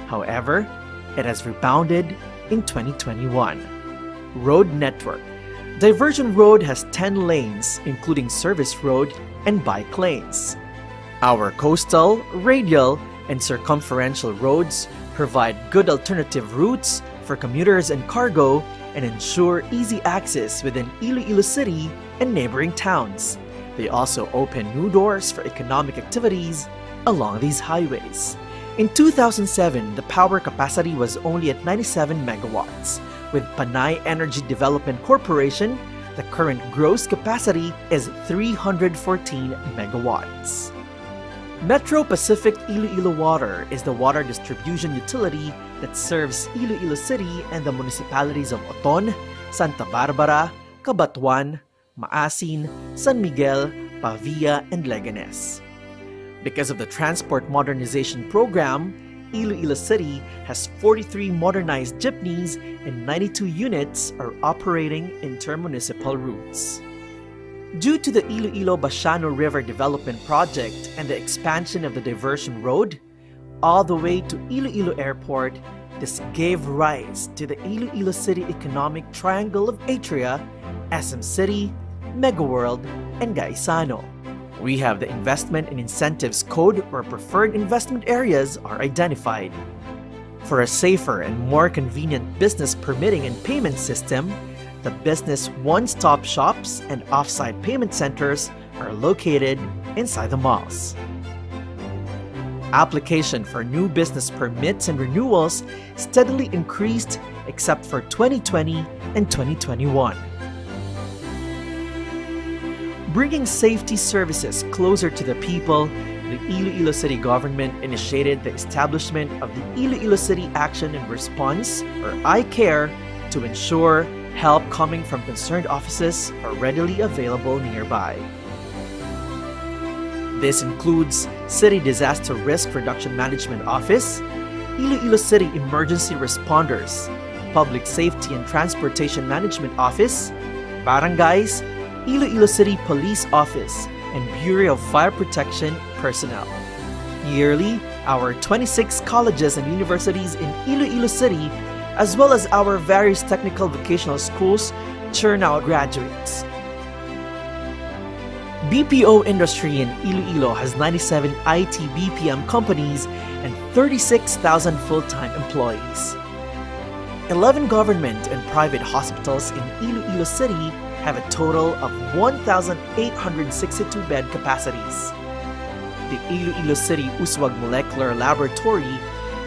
However, it has rebounded in 2021. Road network. Diversion Road has 10 lanes, including service road and bike lanes. Our coastal, radial, and circumferential roads provide good alternative routes for commuters and cargo and ensure easy access within Iloilo City and neighboring towns. They also open new doors for economic activities along these highways. In 2007, the power capacity was only at 97 megawatts. With Panay Energy Development Corporation, the current gross capacity is 314 megawatts. Metro Pacific Iloilo Water is the water distribution utility that serves Iloilo City and the municipalities of Oton, Santa Barbara, Cabanatuan, Maasin, San Miguel, Pavia, and Leganes. Because of the Transport Modernization Program, Iloilo City has 43 modernized jeepneys and 92 units are operating intermunicipal routes. Due to the Iloilo-Basiano River Development Project and the expansion of the diversion road, all the way to Iloilo Airport, this gave rise to the Iloilo City Economic Triangle of Atria, SM City, Megaworld, and Gaisano. We have the Investment and Incentives Code where preferred investment areas are identified. For a safer and more convenient business permitting and payment system, the business one-stop shops and off-site payment centers are located inside the malls. Application for new business permits and renewals steadily increased except for 2020 and 2021. Bringing safety services closer to the people, the Iloilo City government initiated the establishment of the Iloilo City Action and Response, or iCare, to ensure help coming from concerned offices are readily available nearby. This includes City Disaster Risk Reduction Management Office, Iloilo City Emergency Responders, Public Safety and Transportation Management Office, barangays, Iloilo City Police Office, and Bureau of Fire Protection personnel. Yearly, our 26 colleges and universities in Iloilo City, as well as our various technical vocational schools, churn out graduates. BPO industry in Iloilo has 97 IT BPM companies and 36,000 full-time employees. 11 government and private hospitals in Iloilo City have a total of 1,862 bed capacities. The Iloilo City Uswag Molecular Laboratory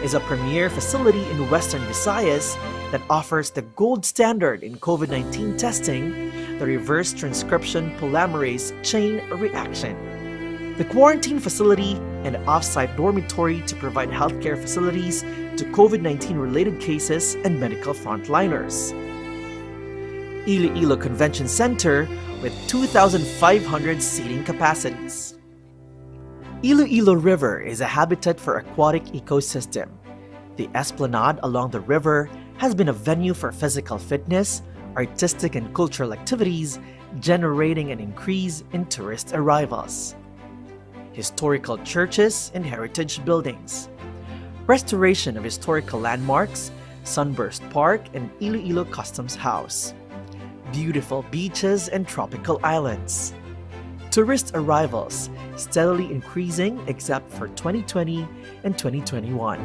is a premier facility in Western Visayas that offers the gold standard in COVID-19 testing, the reverse transcription polymerase chain reaction. The quarantine facility and off-site dormitory to provide healthcare facilities to COVID-19 related cases and medical frontliners. Iloilo Convention Center with 2,500 seating capacities. Iloilo River is a habitat for aquatic ecosystem. The esplanade along the river has been a venue for physical fitness, artistic and cultural activities, generating an increase in tourist arrivals. Historical churches and heritage buildings. Restoration of historical landmarks, Sunburst Park and Iloilo Customs House. Beautiful beaches and tropical islands. Tourist arrivals steadily increasing except for 2020 and 2021.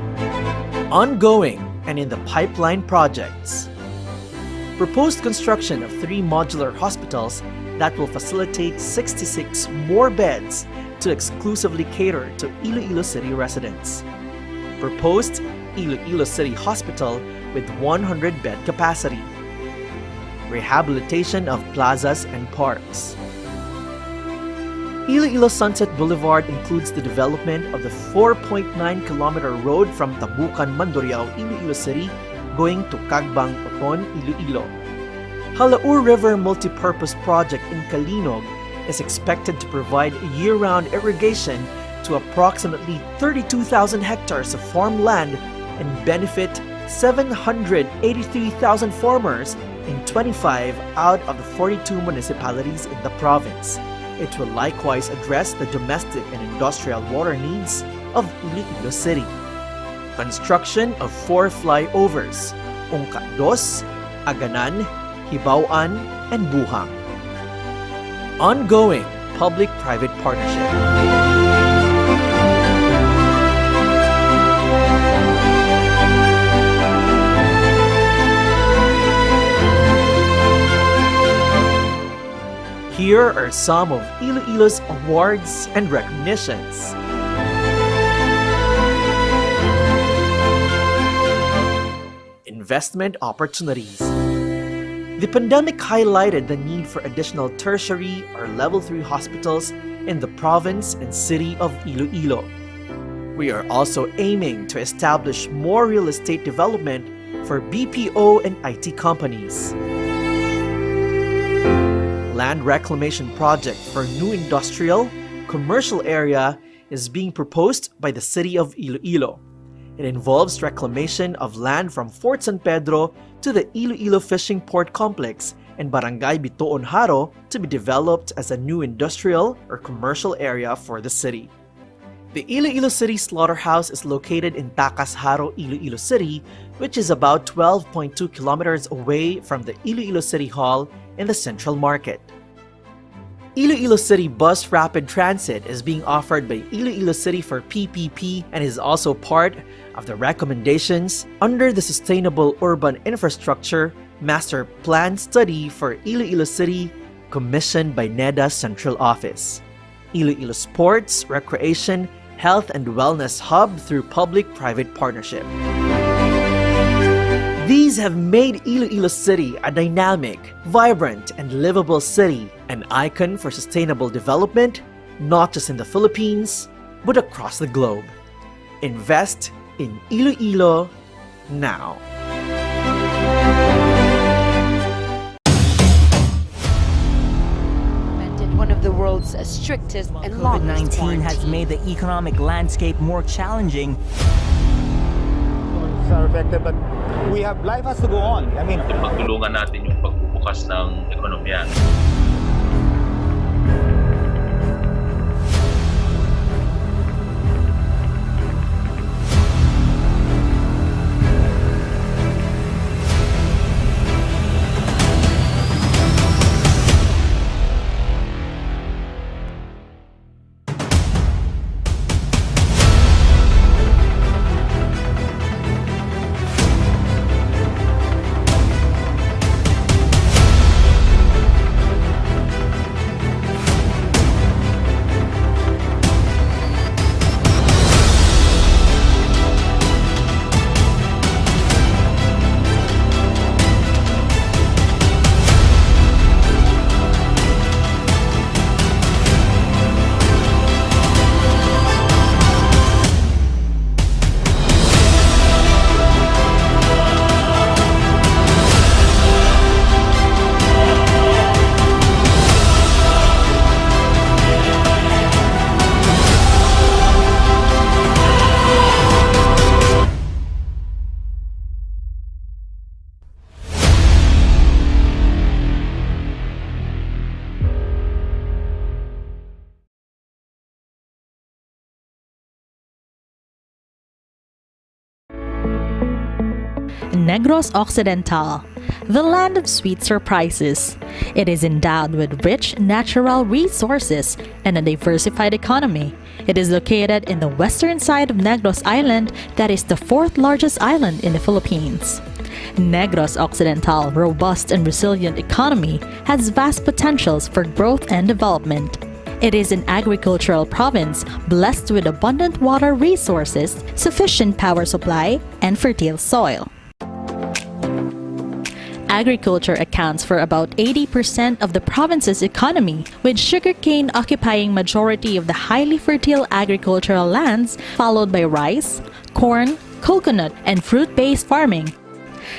Ongoing and in the pipeline projects. Proposed construction of 3 modular hospitals that will facilitate 66 more beds to exclusively cater to Iloilo City residents. Proposed Iloilo City Hospital with 100-bed capacity. Rehabilitation of plazas and parks. Iloilo Sunset Boulevard includes the development of the 4.9-kilometer road from Tabukan, Mandurriao, Iloilo City, going to Cagbang, Oton, Iloilo. Halaur River Multipurpose Project in Kalinog is expected to provide year-round irrigation to approximately 32,000 hectares of farmland and benefit 783,000 farmers in 25 out of the 42 municipalities in the province. It will likewise address the domestic and industrial water needs of Iloilo City. Construction of 4 flyovers, Ungkat 2, Aganan, Hibauan, and Buhang. Ongoing public-private partnership. Here are some of Iloilo's awards and recognitions. Investment opportunities. The pandemic highlighted the need for additional tertiary or level 3 hospitals in the province and city of Iloilo. We are also aiming to establish more real estate development for BPO and IT companies. Land reclamation project for new industrial, commercial area is being proposed by the city of Iloilo. It involves reclamation of land from Fort San Pedro to the Iloilo Fishing Port Complex and Barangay Bitoon Haro to be developed as a new industrial or commercial area for the city. The Iloilo City Slaughterhouse is located in Tacas Haro, Iloilo City, which is about 12.2 kilometers away from the Iloilo City Hall in the Central Market. Iloilo City Bus Rapid Transit is being offered by Iloilo City for PPP and is also part of the recommendations under the Sustainable Urban Infrastructure Master Plan Study for Iloilo City commissioned by NEDA Central Office. Iloilo Sports, Recreation, Health and Wellness Hub through public-private partnership. These have made Iloilo City a dynamic, vibrant, and livable city, an icon for sustainable development, not just in the Philippines, but across the globe. Invest in Iloilo now. One of the world's strictest and longest COVID-19 has made the economic landscape more challenging. Are affected, but life has to go on. I mean, pagtulungan natin yung pagbubukas ng ekonomiya. Negros Occidental, the land of sweet surprises. It is endowed with rich natural resources and a diversified economy. It is located in the western side of Negros Island, that is the 4th largest island in the Philippines. Negros Occidental, robust and resilient economy, has vast potentials for growth and development. It is an agricultural province blessed with abundant water resources, sufficient power supply, and fertile soil. Agriculture accounts for about 80% of the province's economy, with sugarcane occupying majority of the highly fertile agricultural lands, followed by rice, corn, coconut, and fruit-based farming.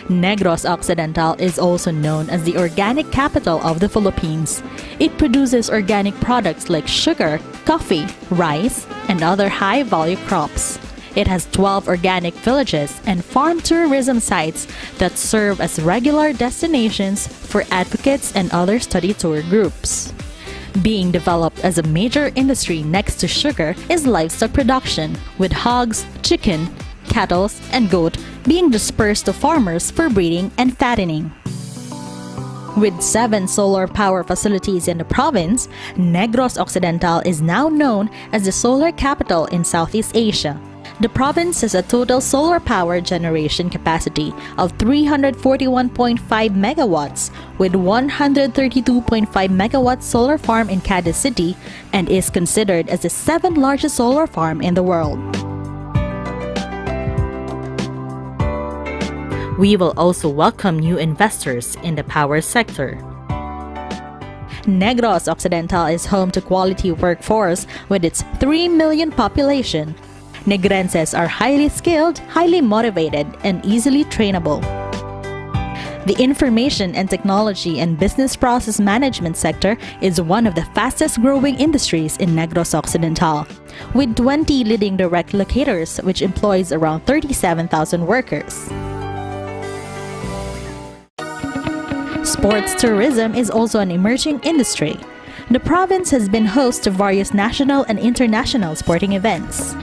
Negros Occidental is also known as the organic capital of the Philippines. It produces organic products like sugar, coffee, rice, and other high-value crops. It has 12 organic villages and farm tourism sites that serve as regular destinations for advocates and other study tour groups. Being developed as a major industry next to sugar is livestock production, with hogs, chicken, cattle, and goat being dispersed to farmers for breeding and fattening. With 7 solar power facilities in the province, Negros Occidental is now known as the solar capital in Southeast Asia. The province has a total solar power generation capacity of 341.5 megawatts, with 132.5 megawatt solar farm in Cadiz City, and is considered as the 7th largest solar farm in the world. We will also welcome new investors in the power sector. Negros Occidental is home to quality workforce with its 3 million population. Negrenses are highly skilled, highly motivated, and easily trainable. The information and technology and business process management sector is one of the fastest growing industries in Negros Occidental, with 20 leading direct locators which employs around 37,000 workers. Sports tourism is also an emerging industry. The province has been host to various national and international sporting events.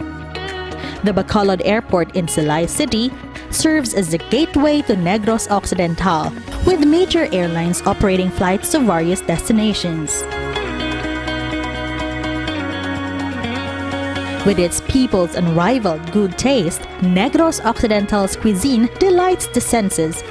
The Bacolod Airport in Silay City serves as the gateway to Negros Occidental, with major airlines operating flights to various destinations. With its people's unrivaled good taste, Negros Occidental's cuisine delights the senses.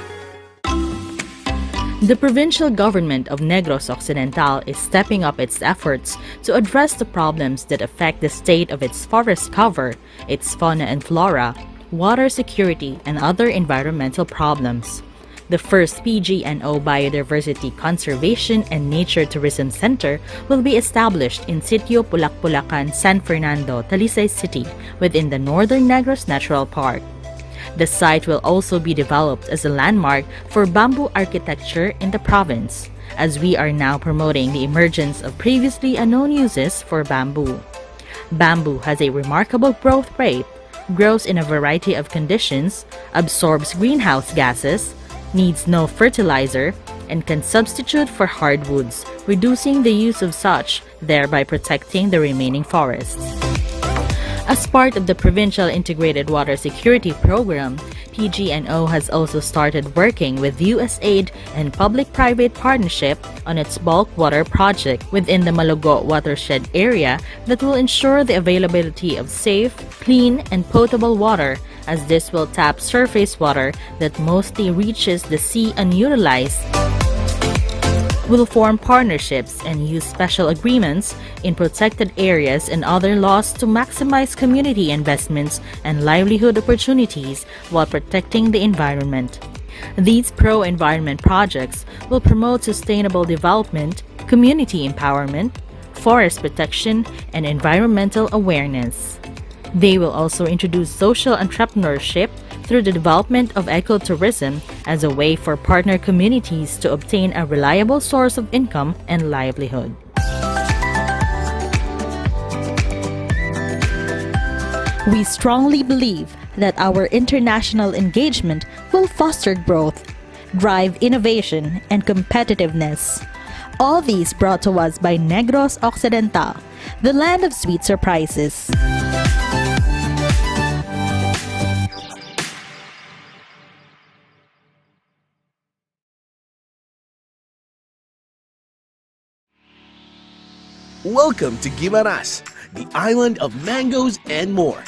The provincial government of Negros Occidental is stepping up its efforts to address the problems that affect the state of its forest cover, its fauna and flora, water security, and other environmental problems. The first PGNO Biodiversity Conservation and Nature Tourism Center will be established in Sitio Pulak-Pulacan, San Fernando, Talisay City, within the Northern Negros Natural Park. The site will also be developed as a landmark for bamboo architecture in the province, as we are now promoting the emergence of previously unknown uses for bamboo. Bamboo has a remarkable growth rate, grows in a variety of conditions, absorbs greenhouse gases, needs no fertilizer, and can substitute for hardwoods, reducing the use of such, thereby protecting the remaining forests. As part of the Provincial Integrated Water Security Program, PGNO has also started working with USAID and public-private partnership on its bulk water project within the Malugo watershed area that will ensure the availability of safe, clean, and potable water, as this will tap surface water that mostly reaches the sea unutilized. Will form partnerships and use special agreements in protected areas and other laws to maximize community investments and livelihood opportunities while protecting the environment. These pro-environment projects will promote sustainable development, community empowerment, forest protection, and environmental awareness. They will also introduce social entrepreneurship through the development of ecotourism as a way for partner communities to obtain a reliable source of income and livelihood. We strongly believe that our international engagement will foster growth, drive innovation, and competitiveness. All these brought to us by Negros Occidental, the land of sweet surprises. Welcome to Guimaras, the island of mangoes and more.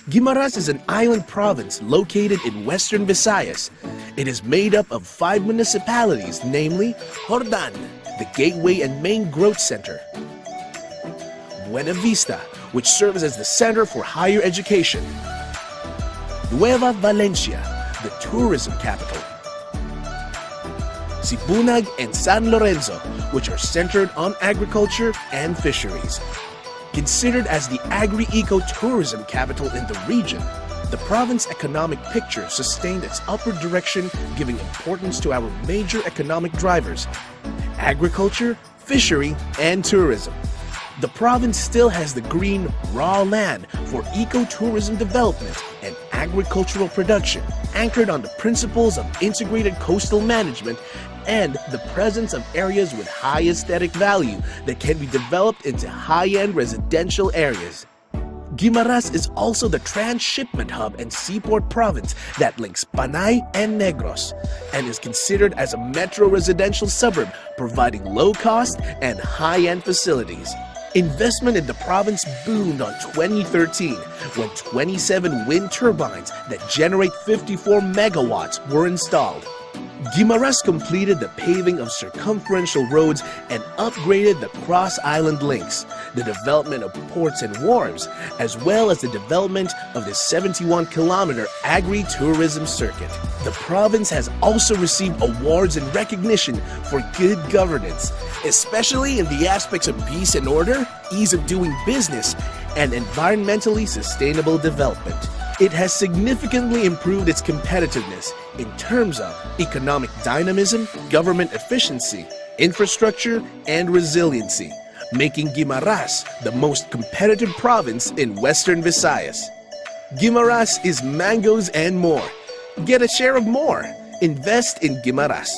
Guimaras is an island province located in western Visayas. It is made up of 5 municipalities, namely Jordan, the gateway and main growth center; Buena Vista, which serves as the center for higher education; Nueva Valencia, the tourism capital; Sibunag, and San Lorenzo, which are centered on agriculture and fisheries. Considered as the agri-eco-tourism capital in the region, the province economic picture sustained its upward direction, giving importance to our major economic drivers: agriculture, fishery, and tourism. The province still has the green, raw land for ecotourism development and agricultural production, anchored on the principles of integrated coastal management and the presence of areas with high aesthetic value that can be developed into high-end residential areas. Guimaras is also the transshipment hub and seaport province that links Panay and Negros and is considered as a metro residential suburb, providing low-cost and high-end facilities. Investment in the province boomed on 2013 when 27 wind turbines that generate 54 megawatts were installed. Guimaras completed the paving of circumferential roads and upgraded the cross-island links, the development of ports and wharves, as well as the development of the 71-kilometer agri-tourism circuit. The province has also received awards and recognition for good governance, especially in the aspects of peace and order, ease of doing business, and environmentally sustainable development. It has significantly improved its competitiveness in terms of economic dynamism, government efficiency, infrastructure, and resiliency, making Guimaras the most competitive province in Western Visayas. Guimaras is mangoes and more. Get a share of more. Invest in Guimaras.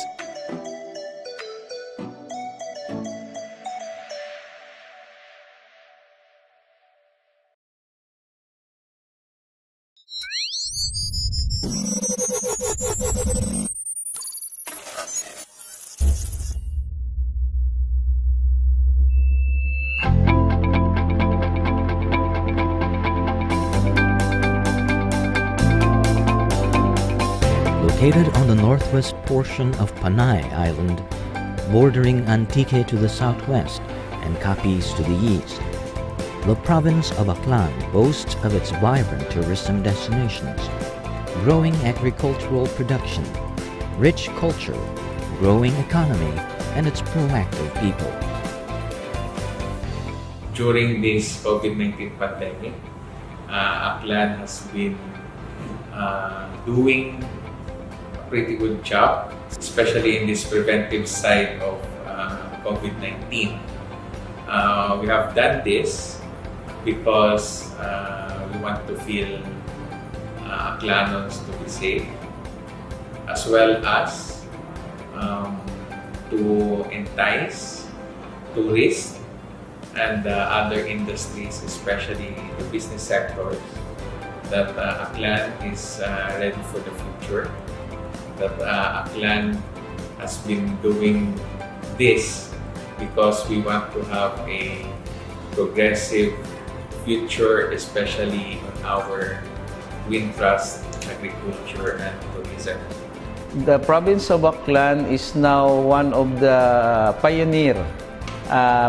Located on the northwest portion of Panay Island, bordering Antique to the southwest and Capiz to the east, the province of Aklan boasts of its vibrant tourism destinations, growing agricultural production, rich culture, growing economy, and its proactive people. During this COVID-19 pandemic, Aklan has been doing pretty good job, especially in this preventive side of COVID-19. We have done this because we want to feel Aklanos to be safe, as well as to entice tourists and other industries, especially the business sectors, that Aklan is ready for the future. That Aklan has been doing this because we want to have a progressive future, especially on our wind trust, agriculture, and tourism. The province of Aklan is now one of the pioneer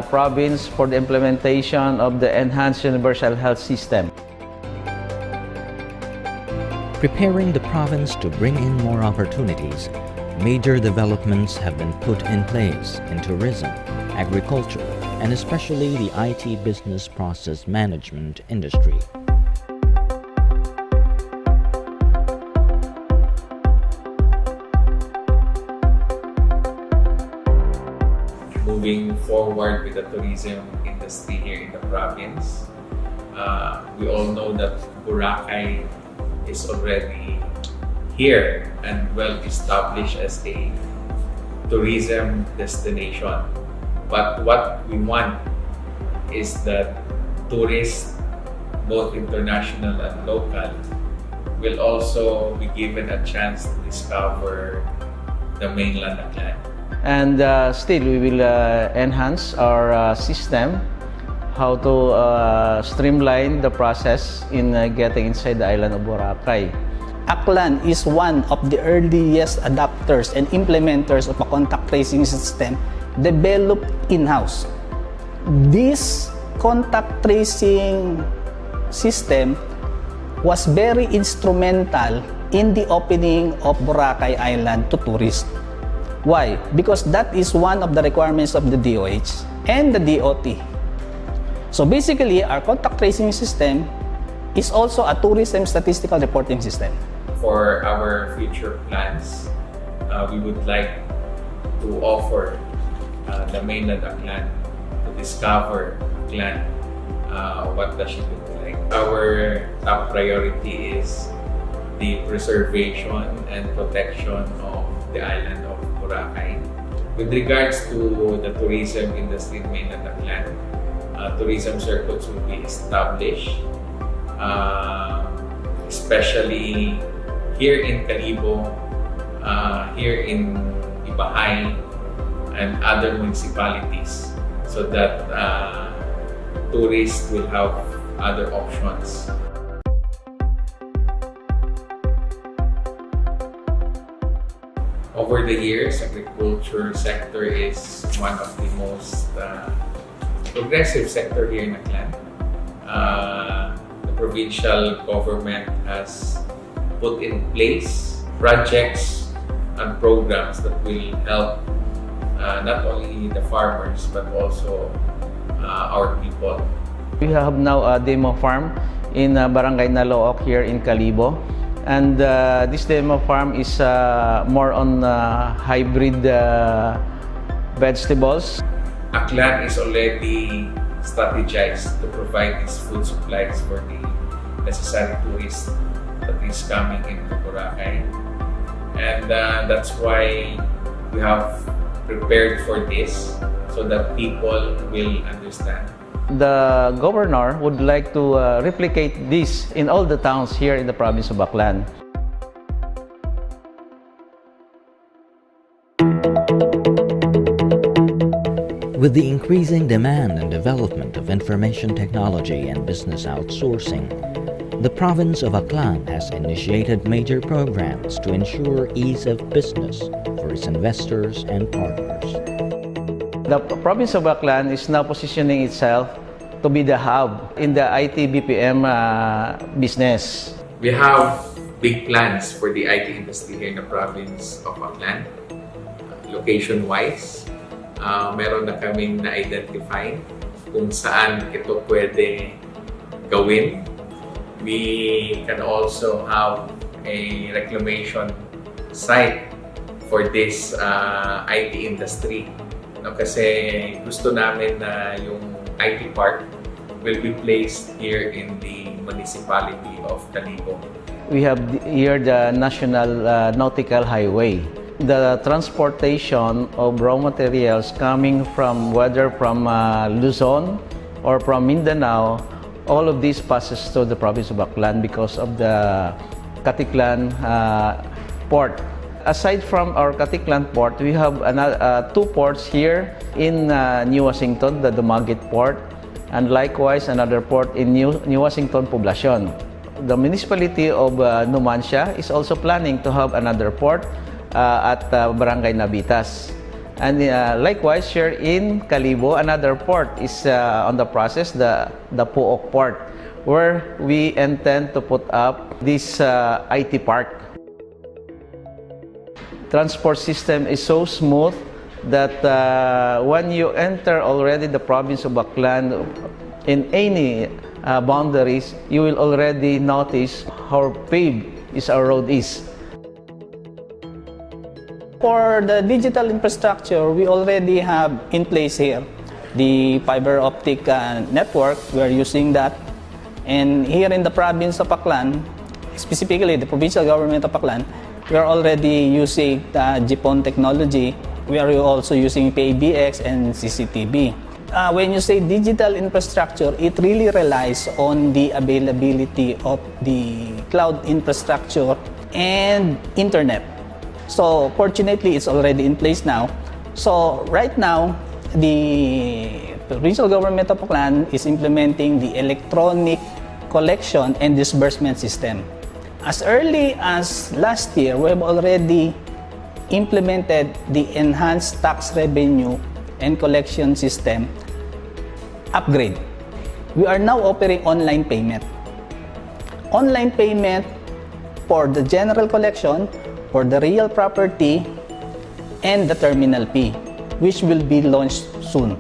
province for the implementation of the enhanced universal health system. Preparing the province to bring in more opportunities, major developments have been put in place in tourism, agriculture, and especially the IT business process management industry. Moving forward with the tourism industry here in the province, we all know that Boracay is already here and well established as a tourism destination. But what we want is that tourists, both international and local, will also be given a chance to discover the mainland Aklan. And still, we will enhance our system, how to streamline the process in getting inside the island of Boracay. Aklan is one of the earliest adopters and implementers of a contact tracing system developed in-house. This contact tracing system was very instrumental in the opening of Boracay Island to tourists. Why? Because that is one of the requirements of the DOH and the DOT. So basically, our contact tracing system is also a tourism statistical reporting system. For our future plans, we would like to offer the mainland Aklan to discover Aklan. What does she look like? Our top priority is the preservation and protection of the island of Boracay. With regards to the tourism industry in mainland Aklan, tourism circuits will be established, especially here in Calibo, here in Ibahay, and other municipalities, so that tourists will have other options. Over the years, agriculture sector is one of the most progressive sector here in Aklan. The provincial government has put in place projects and programs that will help not only the farmers but also our people. We have now a demo farm in Barangay Nalook here in Calibo, and this demo farm is more on hybrid vegetables. Aklan is already strategized to provide these food supplies for the necessary tourists that is coming into Boracay, and that's why we have prepared for this, so that people will understand. The governor would like to replicate this in all the towns here in the province of Aklan. With the increasing demand and development of information technology and business outsourcing, the province of Aklan has initiated major programs to ensure ease of business for its investors and partners. The province of Aklan is now positioning itself to be the hub in the IT BPM business. We have big plans for the IT industry here in the province of Aklan. Location-wise, meron na kaming na-identify kung saan ito pwede gawin. We can also have a reclamation site for this IT industry. No, kasi gusto namin na yung IT park will be placed here in the municipality of Calibo. We have here the National Nautical Highway. The transportation of raw materials coming from whether from Luzon or from Mindanao, all of this passes through the province of Aklan because of the Katiklan port. Aside from our Katiklan port, we have two ports here in New Washington, the Dumaguete port, and likewise another port in New Washington Poblacion. The municipality of Numancia is also planning to have another port at Barangay Nabitas. And likewise here in Calibo, another port is on the process, the Puok port, where we intend to put up this IT park. Transport system is so smooth that when you enter already the province of Aklan in any boundaries, you will already notice how paved our road is. For the digital infrastructure, we already have in place here the fiber optic network. We are using that. And here in the province of Aklan, specifically the provincial government of Aklan, we are already using the GPON technology. We are also using PAVX and CCTV. When you say digital infrastructure, it really relies on the availability of the cloud infrastructure and internet. So fortunately, it's already in place now. So right now, the provincial government of Aklan is implementing the electronic collection and disbursement system. As early as last year, we have already implemented the enhanced tax revenue and collection system upgrade. We are now offering online payment. Online payment for the general collection, for the real property, and the Terminal P, which will be launched soon.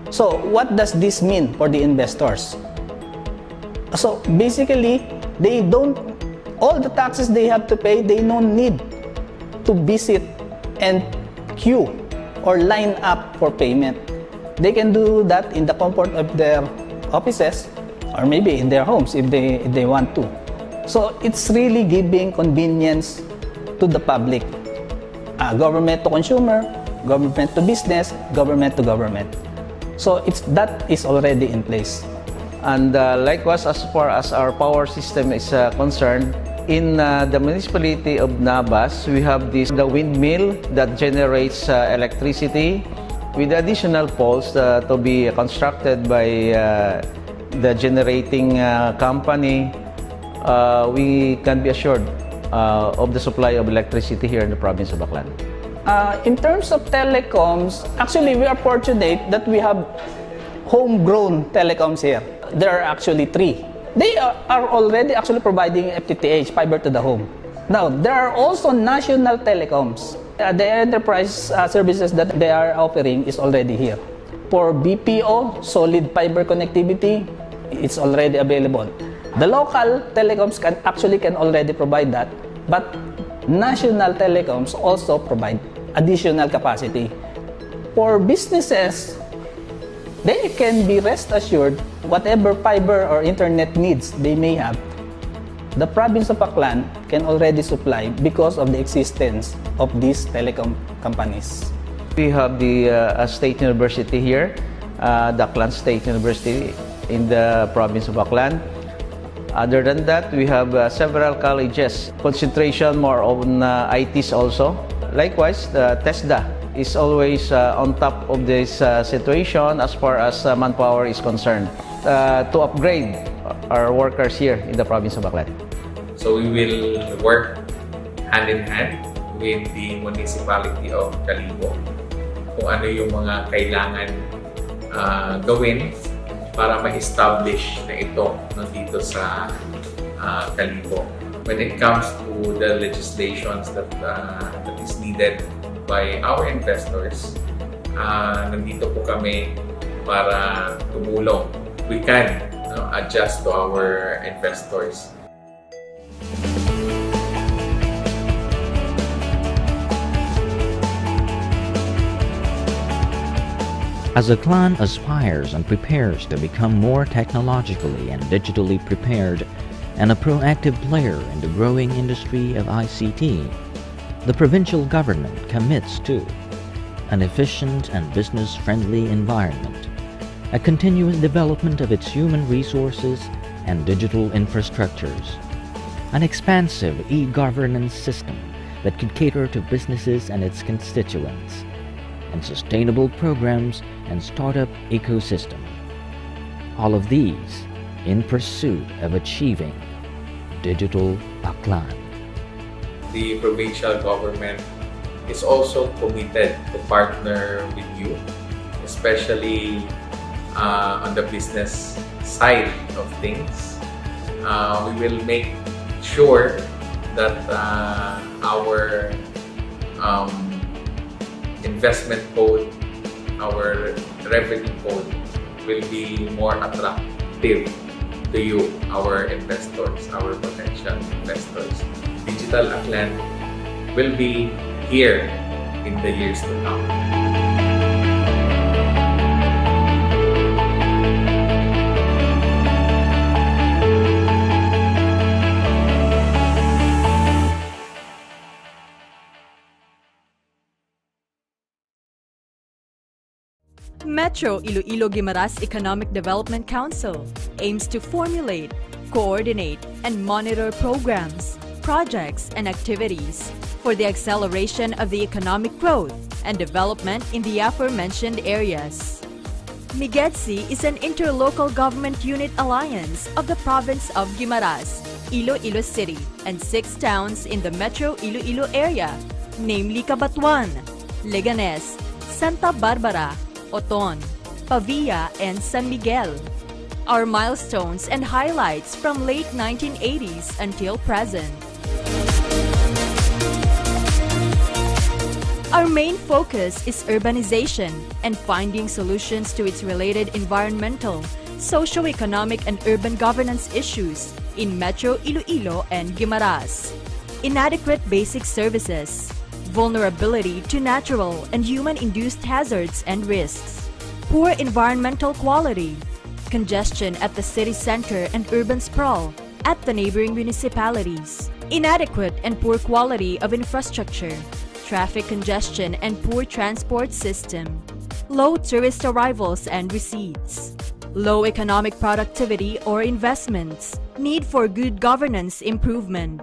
So what does this mean for the investors? So basically, all the taxes they have to pay, they don't need to visit and queue or line up for payment. They can do that in the comfort of their offices or maybe in their homes if they want to. So it's really giving convenience to the public. Government to consumer, government to business, government to government. So that is already in place. And likewise, as far as our power system is concerned, in the municipality of Nabas, we have the windmill that generates electricity with additional poles to be constructed by the generating company. We can be assured of the supply of electricity here in the province of Aklan. In terms of telecoms, actually we are fortunate that we have homegrown telecoms here. There are actually 3. They are already actually providing FTTH, fiber to the home. Now, there are also national telecoms. The enterprise services that they are offering is already here. For BPO, solid fiber connectivity, it's already available. The local telecoms can already provide that, but national telecoms also provide additional capacity. For businesses, they can be rest assured whatever fiber or internet needs they may have, the province of Aklan can already supply because of the existence of these telecom companies. We have the State University here, the Aklan State University in the province of Aklan. Other than that, we have several colleges, concentration more on ITs also. Likewise, the TESDA is always on top of this situation as far as manpower is concerned to upgrade our workers here in the province of Aklan. So we will work hand in hand with the municipality of Calibo kung ano yung mga kailangan gawin para ma-establish na ito dito sa Calibo. When it comes to the legislations that is needed by our investors, nandito po kami para tumulong. We can adjust to our investors. As Aklan aspires and prepares to become more technologically and digitally prepared and a proactive player in the growing industry of ICT, the provincial government commits to an efficient and business-friendly environment, a continuous development of its human resources and digital infrastructures, an expansive e-governance system that could cater to businesses and its constituents, and sustainable programs and startup ecosystem. All of these in pursuit of achieving Digital Aklan. The provincial government is also committed to partner with you, especially on the business side of things. We will make sure that our investment code, our revenue code will be more attractive to you, our investors, our potential investors. Digital Aklan will be here in the years to come. Metro Iloilo-Guimaras Economic Development Council aims to formulate, coordinate, and monitor programs, projects, and activities for the acceleration of the economic growth and development in the aforementioned areas. MIGEDSI is an interlocal government unit alliance of the province of Guimaras, Iloilo City, and 6 towns in the Metro Iloilo area, namely Cabatuan, Leganes, Santa Barbara, Oton, Pavia, and San Miguel. Our milestones and highlights from late 1980s until present. Our main focus is urbanization and finding solutions to its related environmental, socio-economic and urban governance issues in Metro Iloilo and Guimaras. Inadequate basic services, vulnerability to natural and human-induced hazards and risks, poor environmental quality, congestion at the city center and urban sprawl at the neighboring municipalities, inadequate and poor quality of infrastructure, traffic congestion and poor transport system, low tourist arrivals and receipts, low economic productivity or investments, need for good governance improvement.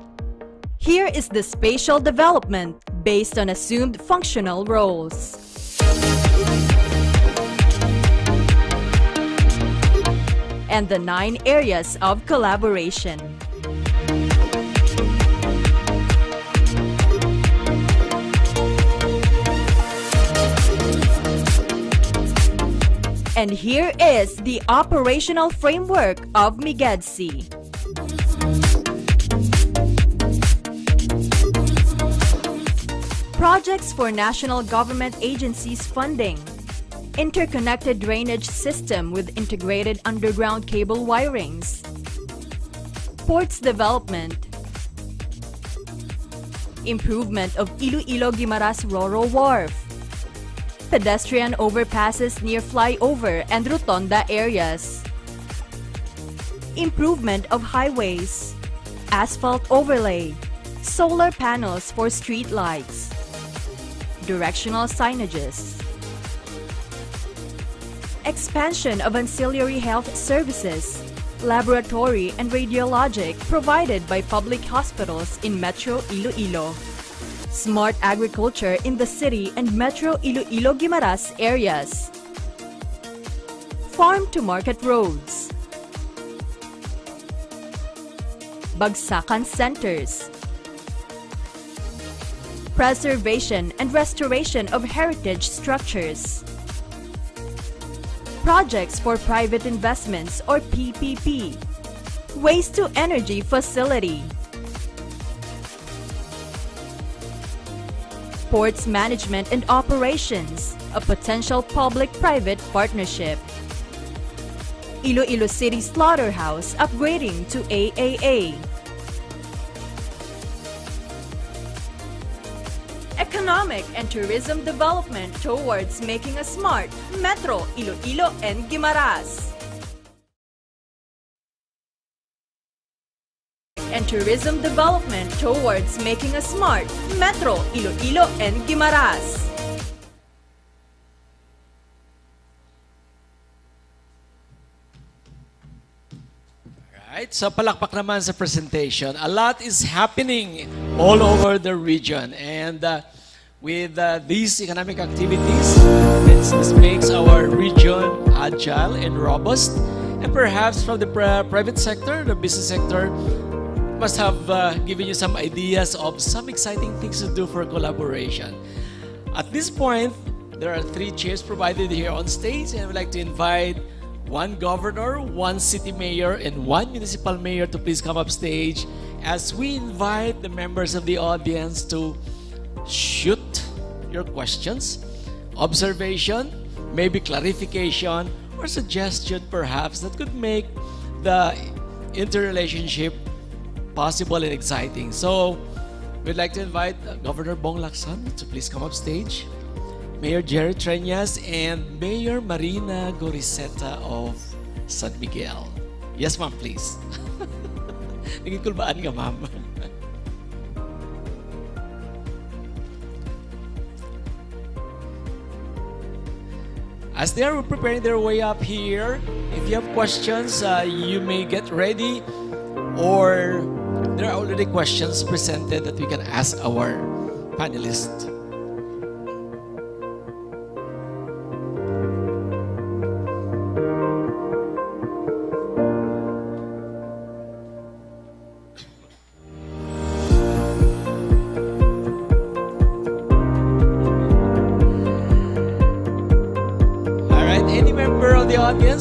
Here is the spatial development based on assumed functional roles. And the 9 areas of collaboration. And here is the operational framework of MIGEDSI. Projects for national government agencies funding. Interconnected drainage system with integrated underground cable wirings. Ports development. Improvement of Iloilo-Guimaras Ro-Ro Wharf. Pedestrian overpasses near flyover and rotonda areas. Improvement of highways. Asphalt overlay. Solar panels for street lights. Directional signages. Expansion of ancillary health services, laboratory and radiologic provided by public hospitals in Metro Iloilo. Smart agriculture in the city and Metro Iloilo-Guimaras areas. Farm-to-market roads. Bagsakan centers. Preservation and restoration of heritage structures. Projects for private investments or PPP. Waste-to-energy facility. Ports management and operations, a potential public-private partnership. Iloilo City Slaughterhouse upgrading to AAA. Economic and tourism development towards making a smart Metro Iloilo and Guimaras. And tourism development towards making a smart Metro Iloilo and Guimaras. Alright, so palakpak naman sa presentation. A lot is happening all over the region, and with these economic activities, this makes our region agile and robust, and perhaps from the private sector, the business sector, must have given you some ideas of some exciting things to do for collaboration. At this point, there are 3 chairs provided here on stage, and I would like to invite 1 governor, 1 city mayor, and 1 municipal mayor to please come up stage as we invite the members of the audience to shoot your questions, observation, maybe clarification, or suggestion perhaps that could make the interrelationship possible and exciting. So, we'd like to invite Governor Bong Lacson to please come up stage, Mayor Jerry Treñas, and Mayor Marina Goriseta of San Miguel. Yes, ma'am, please. Naging kulbaan ka, ma'am. As they are preparing their way up here, if you have questions, you may get ready, or there are already questions presented that we can ask our panelists.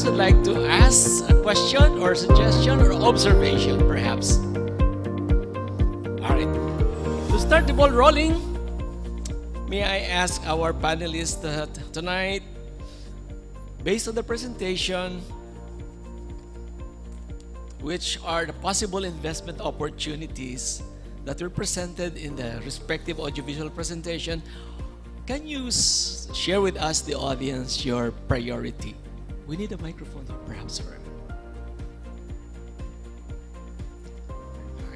Would like to ask a question or suggestion or observation, perhaps. All right. To start the ball rolling, May I ask our panelists tonight, based on the presentation, which are the possible investment opportunities that were presented in the respective audiovisual presentation? Can you share with us, the audience, your priority? We need a microphone here, perhaps, sir.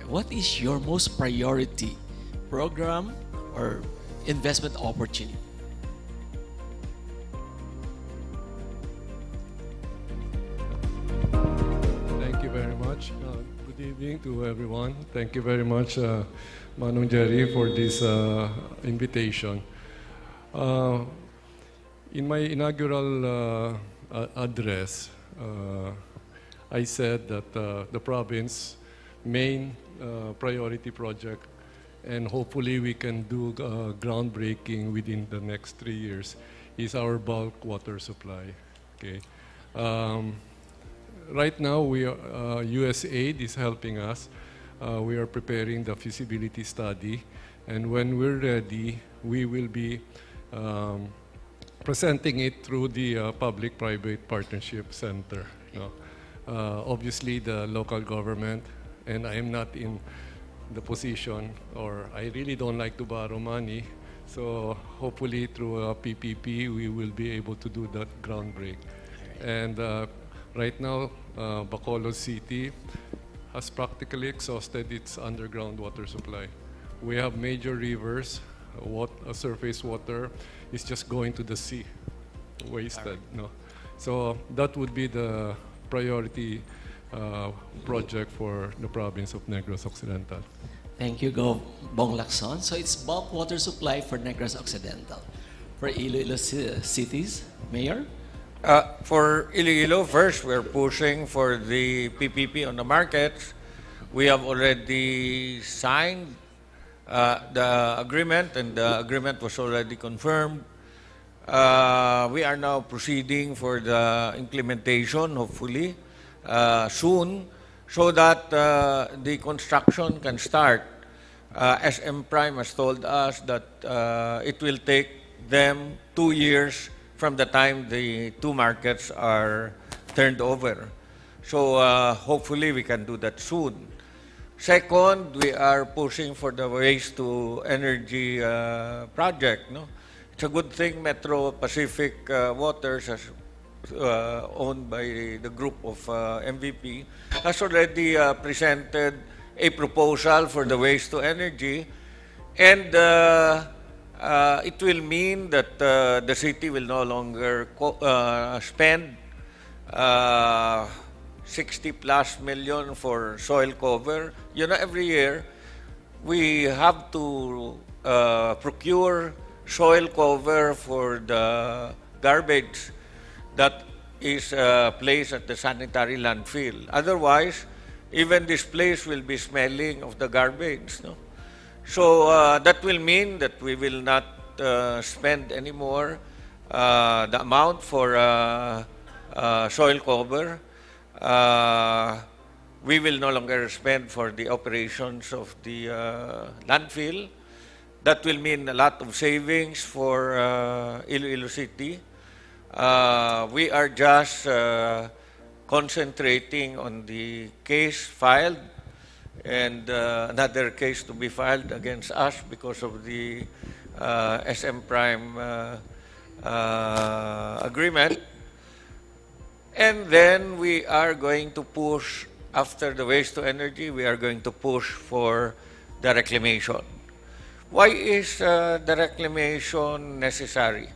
What is your most priority program or investment opportunity? Thank you very much. Good evening to everyone. Thank you very much, Manong Jerry, for this invitation. In my inaugural address, I said that the province main priority project, and hopefully we can do groundbreaking within the next 3 years, is our bulk water supply. Okay. Right now, USAID is helping us. We are preparing the feasibility study, and when we're ready, we will be presenting it through the Public-Private Partnership Center. Obviously, the local government, and I am not in the position, or I really don't like to borrow money, so hopefully through a PPP, we will be able to do that groundbreak. And right now, Bacolod City has practically exhausted its underground water supply. We have major rivers, surface water is just going to the sea, wasted. No? So that would be the priority project for the province of Negros Occidental. Thank you, Bong Lacson. So it's bulk water supply for Negros Occidental. For Iloilo cities, Mayor? For Iloilo, first, we're pushing for the PPP on the markets. We have already signed the agreement, and the agreement was already confirmed. We are now proceeding for the implementation, hopefully, soon, so that the construction can start. SM Prime has told us that it will take them 2 years from the time the two markets are turned over. So hopefully we can do that soon. Second, we are pushing for the waste to energy project. No? It's a good thing Metro Pacific Waters, owned by the group of MVP, has already presented a proposal for the waste to energy, and it will mean that the city will no longer spend 60+ million for soil cover. You know, every year we have to procure soil cover for the garbage that is placed at the sanitary landfill. Otherwise, even this place will be smelling of the garbage. No? So that will mean that we will not spend anymore the amount for soil cover. We will no longer spend for the operations of the landfill. That will mean a lot of savings for Iloilo City. We are just concentrating on the case filed, and another case to be filed against us because of the SM Prime agreement. And then we are going to push, after the waste to energy, we are going to push for the reclamation. Why is the reclamation necessary?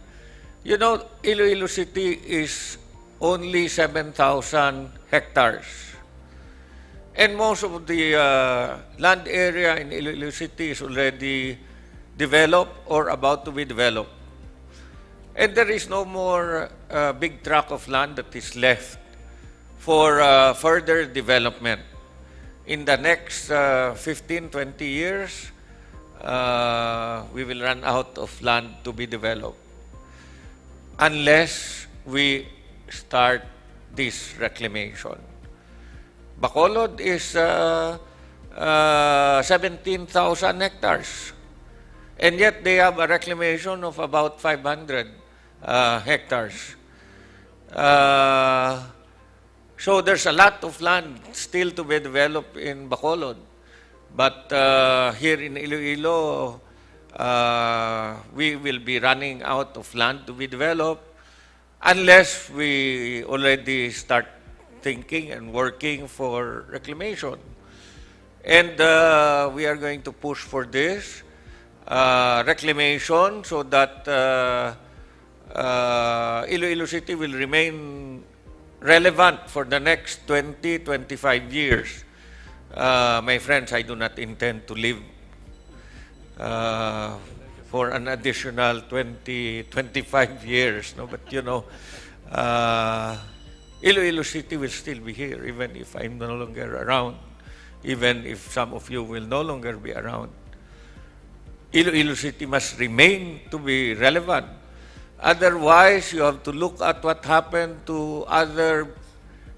You know, Iloilo City is only 7,000 hectares. And most of the land area in Iloilo City is already developed or about to be developed. And there is no more big tract of land that is left for further development. In the next 15, 20 years, we will run out of land to be developed unless we start this reclamation. Bacolod is 17,000 hectares. And yet they have a reclamation of about 500 hectares. So there's a lot of land still to be developed in Bacolod. But here in Iloilo, we will be running out of land to be developed unless we already start thinking and working for reclamation. And we are going to push for this reclamation so that Iloilo City will remain relevant for the next 20-25 years. My friends, I do not intend to live for an additional 20-25 years. No? But you know, Iloilo City will still be here even if I'm no longer around, even if some of you will no longer be around. Iloilo City must remain to be relevant. Otherwise, you have to look at what happened to other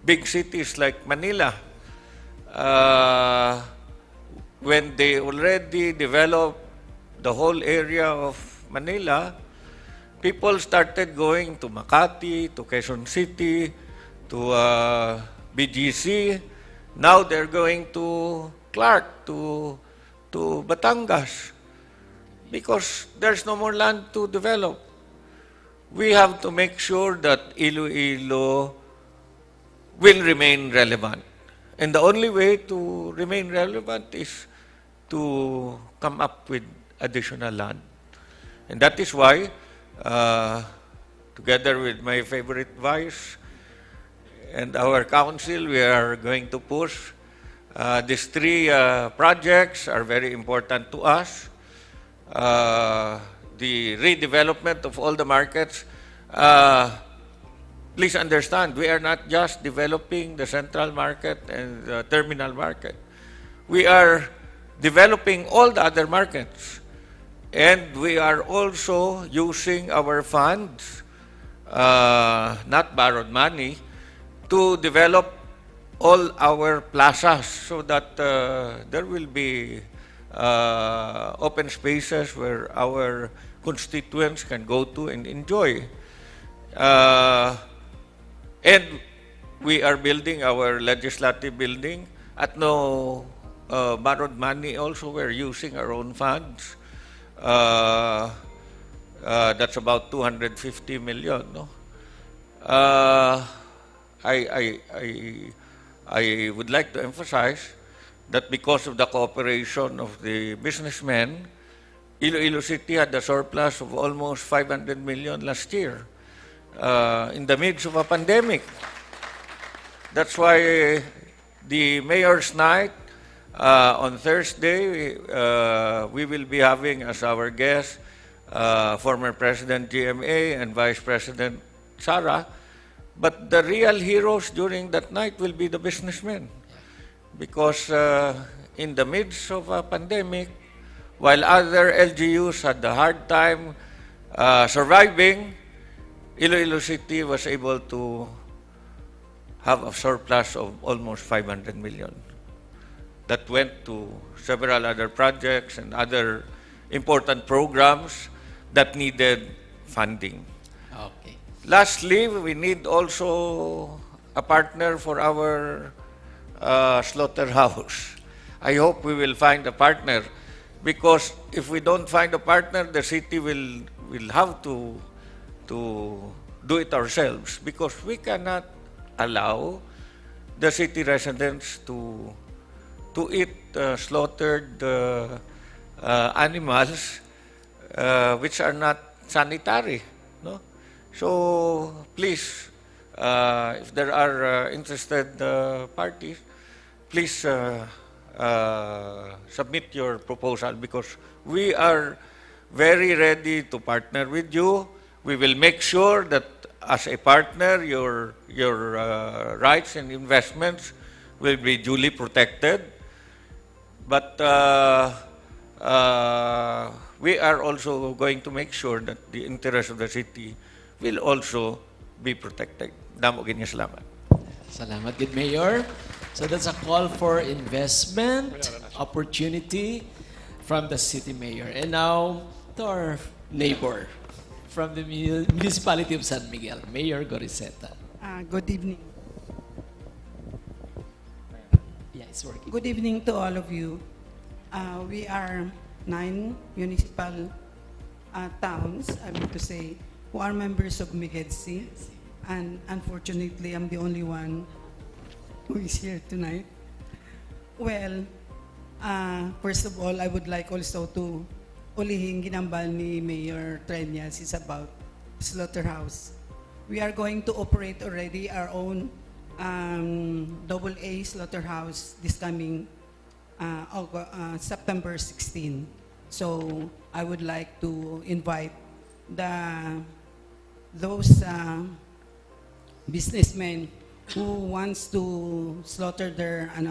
big cities like Manila. When they already developed the whole area of Manila, people started going to Makati, to Quezon City, to BGC. Now they're going to Clark, to Batangas, because there's no more land to develop. We have to make sure that Iloilo will remain relevant. And the only way to remain relevant is to come up with additional land. And that is why, together with my favorite vice and our council, we are going to push. These three projects are very important to us. The redevelopment of all the markets. Please understand, we are not just developing the central market and the terminal market. We are developing all the other markets. And we are also using our funds, not borrowed money, to develop all our plazas so that there will be open spaces where our constituents can go to and enjoy. And we are building our legislative building at no borrowed money. Also, we're using our own funds. That's about 250 million. No? I would like to emphasize that because of the cooperation of the businessmen, Iloilo City had a surplus of almost 500 million last year in the midst of a pandemic. That's why the Mayor's Night on Thursday, we will be having as our guest former President GMA and Vice President Sara. But the real heroes during that night will be the businessmen. Because in the midst of a pandemic, while other LGUs had a hard time surviving, Iloilo City was able to have a surplus of almost 500 million. That went to several other projects and other important programs that needed funding. Okay. Lastly, we need also a partner for our slaughterhouse. I hope we will find a partner, because if we don't find a partner, the city will have to do it ourselves, because we cannot allow the city residents to eat slaughtered animals which are not sanitary. No? So please, if there are interested parties, please submit your proposal, because we are very ready to partner with you. We will make sure that as a partner, your rights and investments will be duly protected. But we are also going to make sure that the interests of the city will also be protected. Damo ganyan, salamat. Salamat, good Mayor. So that's a call for investment, opportunity. from the city mayor. And now to our neighbor from the municipality of San Miguel, Mayor Goriseta. Good evening. Yeah, it's working. Good evening to all of you. We are 9 municipal towns, I mean to say, who are members of MIGEDSI. And unfortunately, I'm the only one who is here tonight. Well, first of all, I would like also to ulihing ginambal ni Mayor Treñas is about slaughterhouse. We are going to operate already our own AA slaughterhouse this coming September 16. So I would like to invite those businessmen who wants to slaughter their I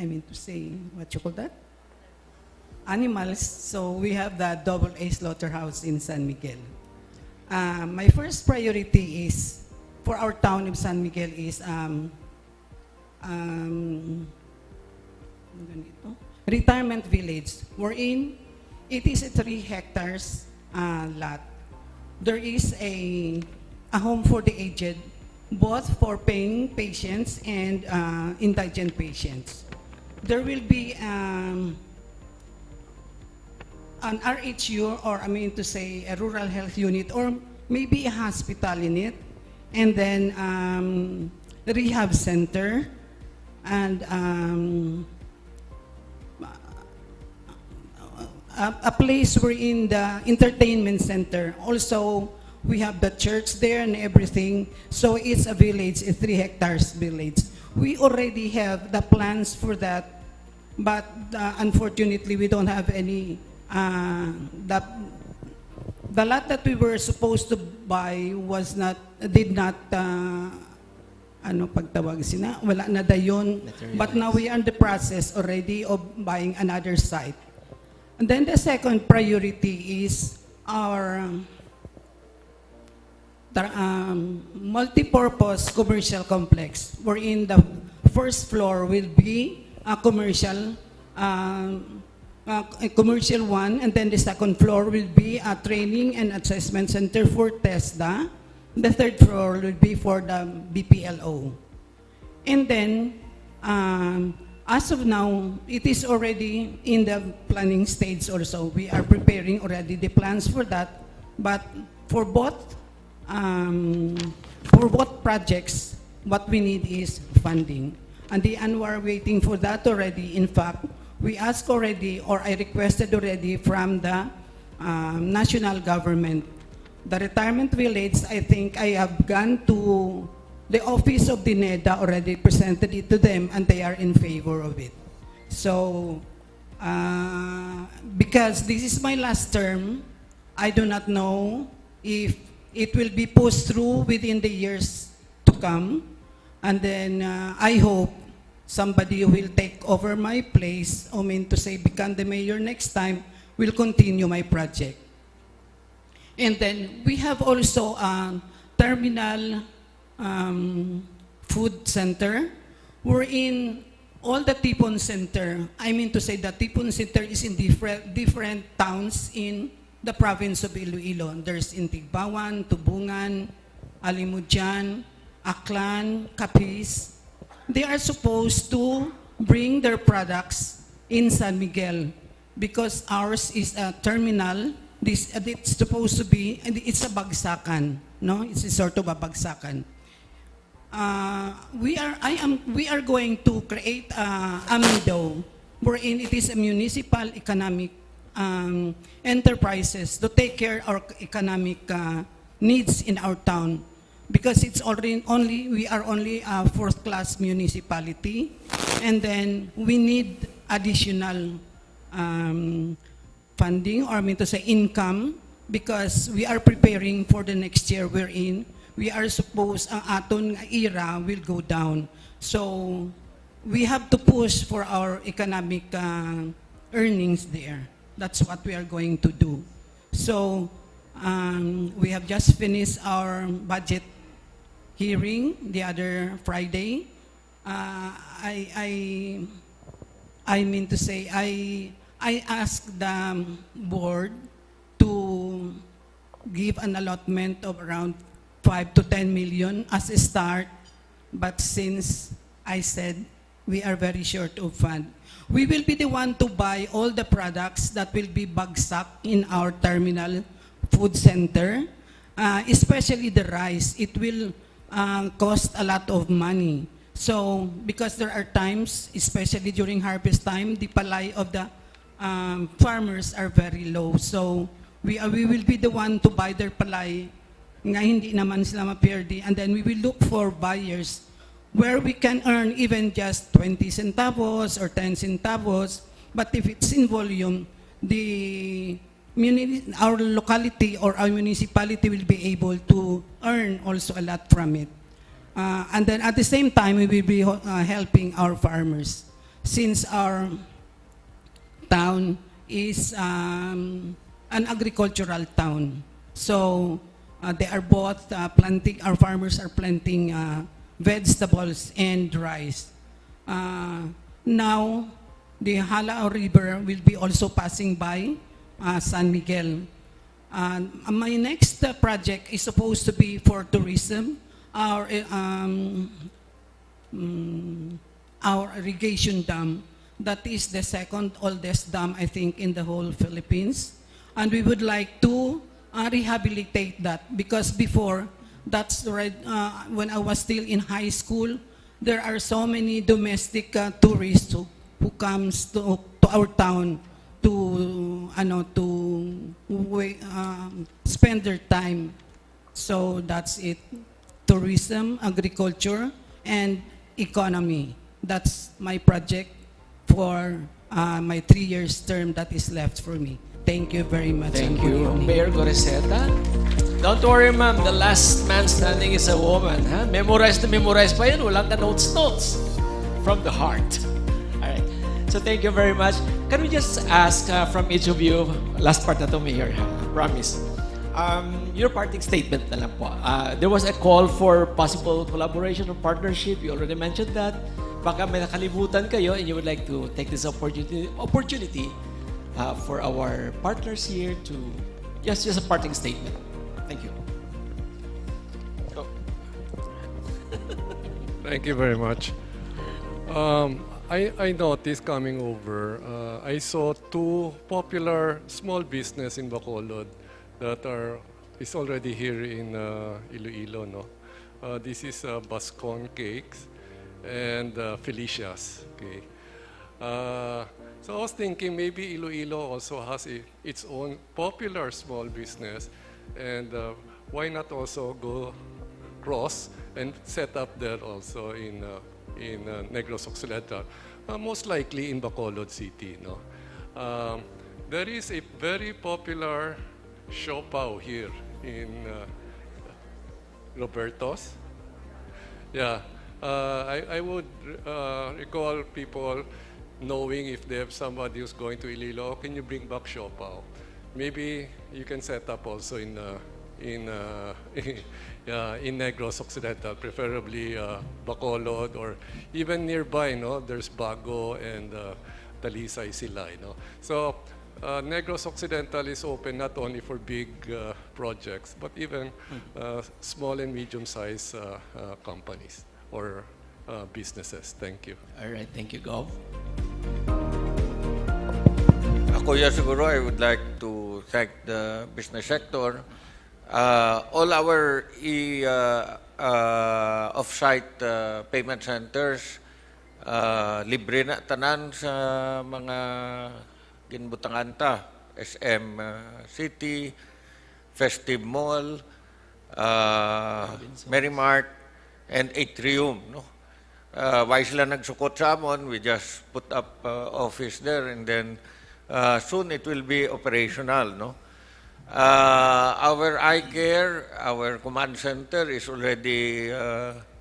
mean to say, what you call that? Animals. So we have the AA slaughterhouse in San Miguel. My first priority is for our town of San Miguel is retirement village, wherein it is a 3 hectares lot. There is a home for the aged, both for paying patients and indigent patients. There will be an RHU, or I mean to say a rural health unit, or maybe a hospital in it, and then the rehab center, and a place wherein the entertainment center. Also, we have the church there and everything. So it's a village, a 3 hectares village. We already have the plans for that, but unfortunately, we don't have any. The lot that we were supposed to buy did not pagtawag sina, wala na dayon. But now we are in the process already of buying another site. And then the second priority is our multi-purpose commercial complex, wherein the first floor will be a commercial one, and then the second floor will be a training and assessment center for TESDA. The third floor will be for the BPLO. And then, as of now, it is already in the planning stage also. We are preparing already the plans for that. But for both projects, what we need is funding. And we are waiting for that already. In fact, we asked already, or I requested already from the national government. The retirement village, I think I have gone to the office of the NEDA, already presented it to them, and they are in favor of it. So, because this is my last term, I do not know if it will be pushed through within the years to come. And then I hope somebody will take over my place, I mean to say become the mayor next time, will continue my project. And then we have also a terminal food center, wherein all the Tipon Center, I mean to say the Tipon Center is in different towns in the province of Iloilo. There's in Tigbawan, Tubungan, Alimujan, Aklan, Capiz. They are supposed to bring their products in San Miguel because ours is a terminal. It's supposed to be, and it's a bagsakan, no? It's a sort of a bagsakan. We are going to create a meadow wherein it is a municipal economic enterprises to take care of our economic needs in our town, because it's already we are only a 4th class municipality, and then we need additional funding, or I mean to say income, because we are preparing for the next year wherein we are supposed ang aton era will go down. So we have to push for our economic earnings there. That's what we are going to do. So we have just finished our budget hearing the other Friday. I I mean to say, I asked the board to give an allotment of around 5 to 10 million as a start, but since I said we are very short of fund, we will be the one to buy all the products that will be bagsak in our terminal food center, especially the rice. It will cost a lot of money. So, because there are times, especially during harvest time, the palay of the farmers are very low. So, we will be the one to buy their palay nga hindi naman sila maperde, and then we will look for buyers where we can earn even just 20 centavos or 10 centavos, but if it's in volume, our locality or our municipality will be able to earn also a lot from it. And then at the same time, we will be helping our farmers, since our town is an agricultural town. So they are both planting, our farmers are planting vegetables and rice. Now, the Halao River will be also passing by San Miguel. My next project is supposed to be for tourism, our irrigation dam. That is the second oldest dam, I think, in the whole Philippines. And we would like to rehabilitate that, because before, that's right, when I was still in high school, there are so many domestic tourists who comes to our town to spend their time. So that's it. Tourism, agriculture, and economy. That's my project for my 3 years term that is left for me. Thank you very much. Thank you, Mayor Goriseta. Don't worry, ma'am. The last man standing is a woman. Huh? Memorize pa yan. Walang ka notes. From the heart. All right. So thank you very much. Can we just ask from each of you, last part na to, Mayor, promise. Your parting statement na lang po. There was a call for possible collaboration or partnership. You already mentioned that. Baka may nakalimutan kayo and you would like to take this opportunity for our partners here to, just a parting statement. Thank you. Thank you very much. I noticed coming over, I saw two popular small business in Bacolod that is already here in Iloilo. No? This is Bascon Cakes and Felicia's. Okay. So I was thinking maybe Iloilo also has its own popular small business, and why not also go cross and set up there also in Negros Occidental, most likely in Bacolod City. No? There is a very popular siopaw here in Roberto's. Yeah, I would recall people knowing if they have somebody who's going to Iloilo, can you bring back siopaw? Maybe you can set up also in Negros Occidental, preferably Bacolod, or even nearby. No, there's Bago and Talisay Silay. No, so Negros Occidental is open not only for big projects, but even small and medium-sized companies or businesses. Thank you. All right, thank you, Gov. Kuya, siguro I would like to thank the business sector. All our off-site payment centers, libre na tanan sa mga ginbutangan ta. SM City, Festive Mall, Merrimart, and Atrium. No? Why sila nagsukot sa amon? We just put up office there, and then soon it will be operational. No? Our eye care, our command center is already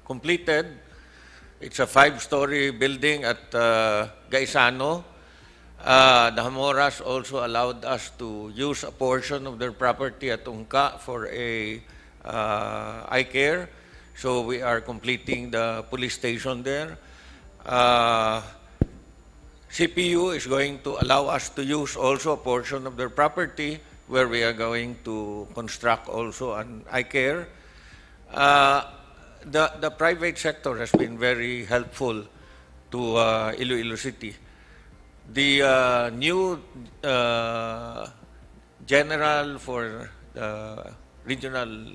completed. It's a 5-story building at Gaisano. The Hamoras also allowed us to use a portion of their property at Ungka for a eye care. So we are completing the police station there. CPU is going to allow us to use also a portion of their property where we are going to construct also an eye care. The private sector has been very helpful to Iloilo City. The new general for the regional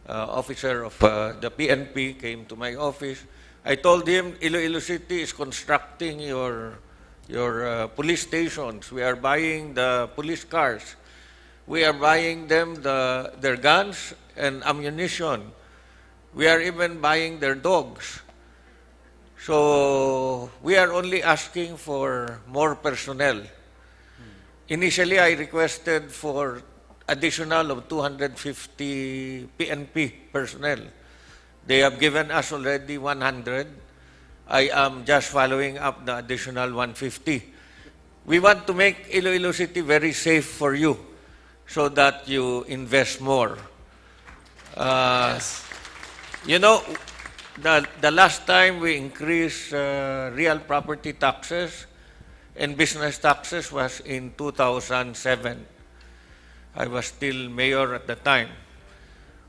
officer of the PNP came to my office. I told him, Iloilo City is constructing your police stations. We are buying the police cars. We are buying them their guns and ammunition. We are even buying their dogs. So we are only asking for more personnel. Initially, I requested for additional of 250 PNP personnel. They have given us already 100. I am just following up the additional 150. We want to make Iloilo City very safe for you so that you invest more. Yes. You know, the last time we increased real property taxes and business taxes was in 2007. I was still mayor at the time.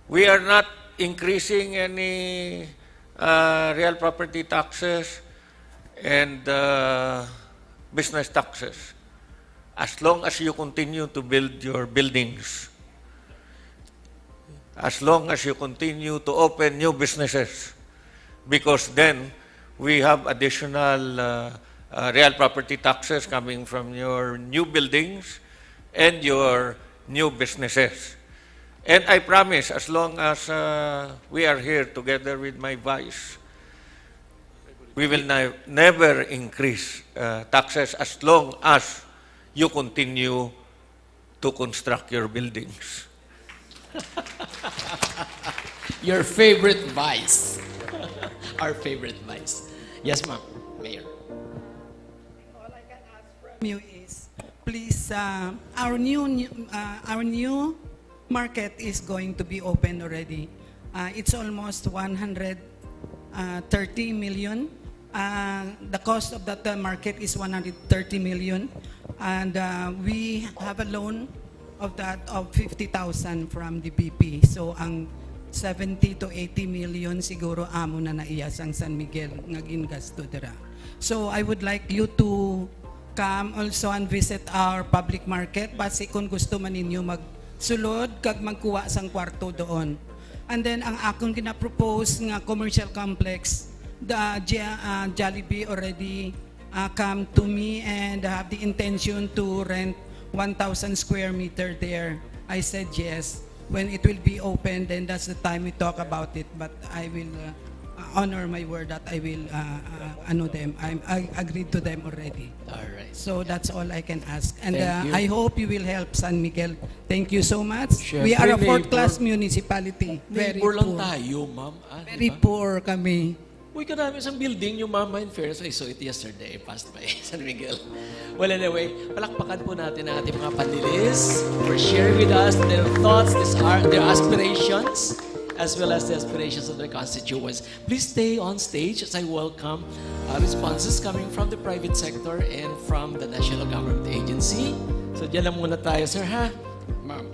We are not increasing any real property taxes and business taxes as long as you continue to build your buildings, as long as you continue to open new businesses, because then we have additional real property taxes coming from your new buildings and your new businesses. And I promise, as long as we are here together with my vice, we will never increase taxes as long as you continue to construct your buildings. Your favorite vice. Our favorite vice. Yes, ma'am. Mayor. You is, please, our new market is going to be open already. It's almost 130 million. The cost of that market is 130 million. And we have a loan of that of 50,000 from the BP. So ang 70 to 80 million siguro amo na naiyas ang San Miguel ngagin gasto dira. So I would like you to come also and visit our public market basi kung gusto man ninyo magsulod kag magkuha sang kwarto doon. And then ang akong gina-propose nga commercial complex, the Jollibee already come to me and have the intention to rent 1,000 square meter there. I said yes. When it will be open, then that's the time we talk about it. But I will honor my word that I will ano them. I agreed to them already. All right. So that's all I can ask. And Thank you. I hope you will help San Miguel. Thank you so much. Sure. We are a Neighbor. fourth-class municipality. Very Neighbor lang poor. tayo, ma'am. Very poor kami. Uy, karami isang building yung mama. In fairness, I saw it yesterday. Passed by San Miguel. Well, anyway, palakpakan po natin ang ating mga panelis for sharing with us their thoughts, their aspirations, as well as the aspirations of their constituents. Please stay on stage as I welcome responses coming from the private sector and from the national government agency. So, diyan lang muna tayo, sir, ha? Ma'am.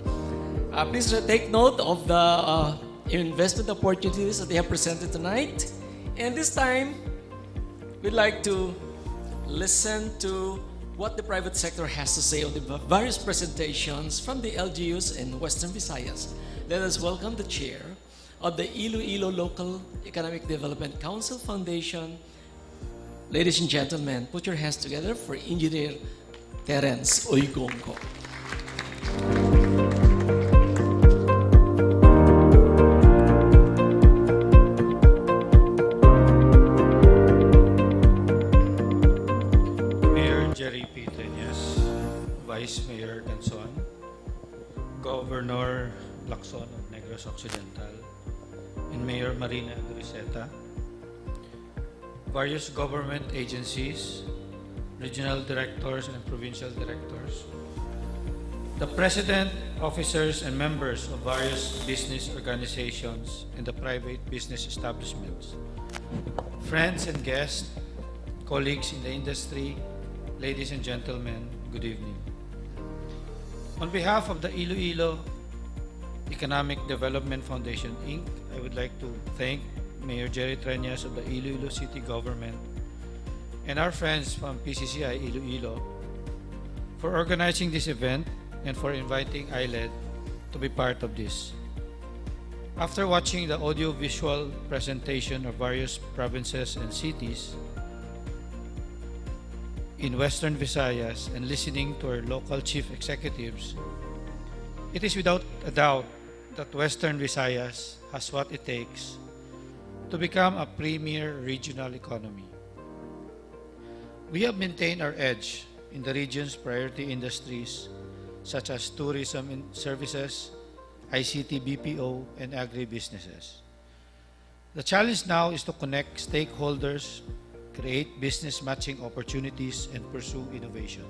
Please take note of the investment opportunities that they have presented tonight. And this time, we'd like to listen to what the private sector has to say on the various presentations from the LGUs in Western Visayas. Let us welcome the chair of the Iloilo Local Economic Development Council Foundation. Ladies and gentlemen, put your hands together for Engineer Terence Oigongo. Vice Mayor Danson, Governor Lacson of Negros Occidental, and Mayor Marina Griseta, various government agencies, regional directors and provincial directors, the president, officers, and members of various business organizations and the private business establishments, friends and guests, colleagues in the industry, ladies and gentlemen, good evening. On behalf of the Iloilo Economic Development Foundation, Inc., I would like to thank Mayor Jerry Treñas of the Iloilo City Government and our friends from PCCI Iloilo for organizing this event and for inviting ILED to be part of this. After watching the audio-visual presentation of various provinces and cities in Western Visayas and listening to our local chief executives, it is without a doubt that Western Visayas has what it takes to become a premier regional economy. We have maintained our edge in the region's priority industries such as tourism and services, ICT, BPO, and agribusinesses. The challenge now is to connect stakeholders, create business matching opportunities, and pursue innovation.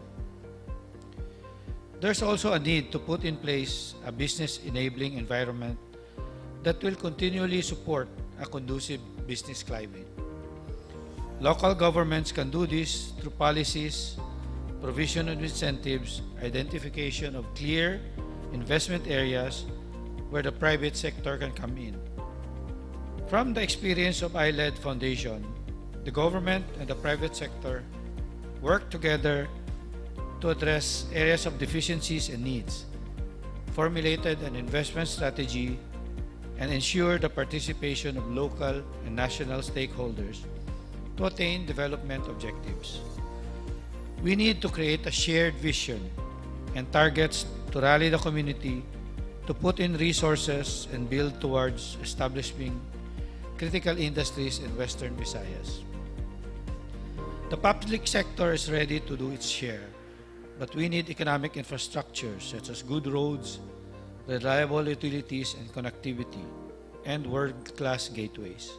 There's also a need to put in place a business enabling environment that will continually support a conducive business climate. Local governments can do this through policies, provision of incentives, identification of clear investment areas where the private sector can come in. From the experience of ILED Foundation, the government and the private sector work together to address areas of deficiencies and needs, formulated an investment strategy, and ensure the participation of local and national stakeholders to attain development objectives. We need to create a shared vision and targets to rally the community to put in resources and build towards establishing critical industries in Western Visayas. The public sector is ready to do its share, but we need economic infrastructure such as good roads, reliable utilities and connectivity, and world-class gateways.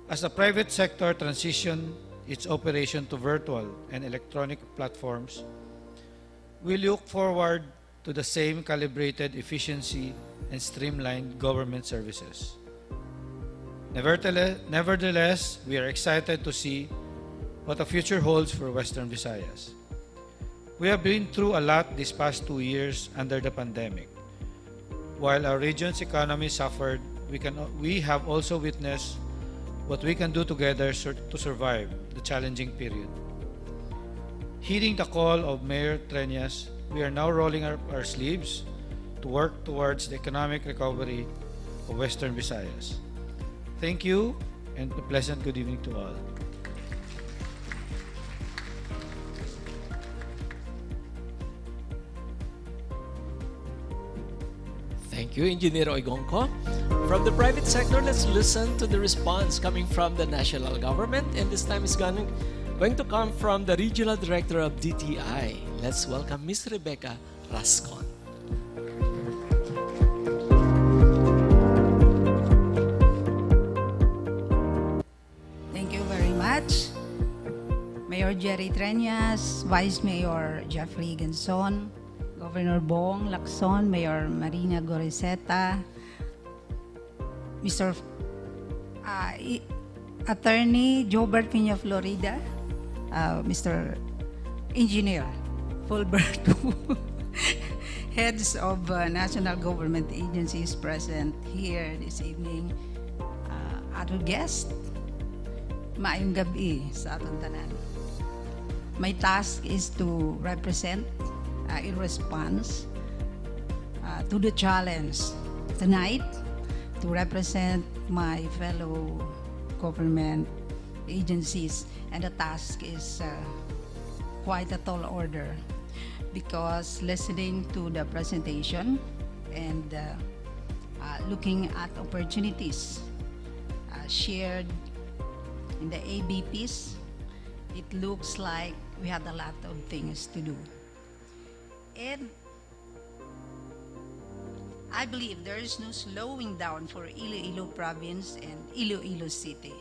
As the private sector transitions its operation to virtual and electronic platforms, we look forward to the same calibrated efficiency and streamlined government services. Nevertheless, we are excited to see what the future holds for Western Visayas. We have been through a lot these past 2 years under the pandemic. While our region's economy suffered, we have also witnessed what we can do together to survive the challenging period. Heeding the call of Mayor Treñas, we are now rolling up our sleeves to work towards the economic recovery of Western Visayas. Thank you and a pleasant good evening to all. Thank you, Engineer Oigonco. From the private sector, let's listen to the response coming from the national government, and this time is going to come from the Regional Director of DTI. Let's welcome Ms. Rebecca Rascon. Thank you very much. Mayor Jerry Treñas, Vice Mayor Jeffrey Ganson, Governor Bong Lacson, Mayor Marina Goriseta, Mr. Attorney Jobert Pina Florida, Mr. Engineer Fulberto, heads of national government agencies present here this evening, other guests, maayong gabi sa atong tanan. My task is to represent in response to the challenge tonight, to represent my fellow government agencies, and the task is quite a tall order because listening to the presentation and looking at opportunities shared in the ABPs, it looks like we had a lot of things to do. And I believe there is no slowing down for Iloilo Province and Iloilo City.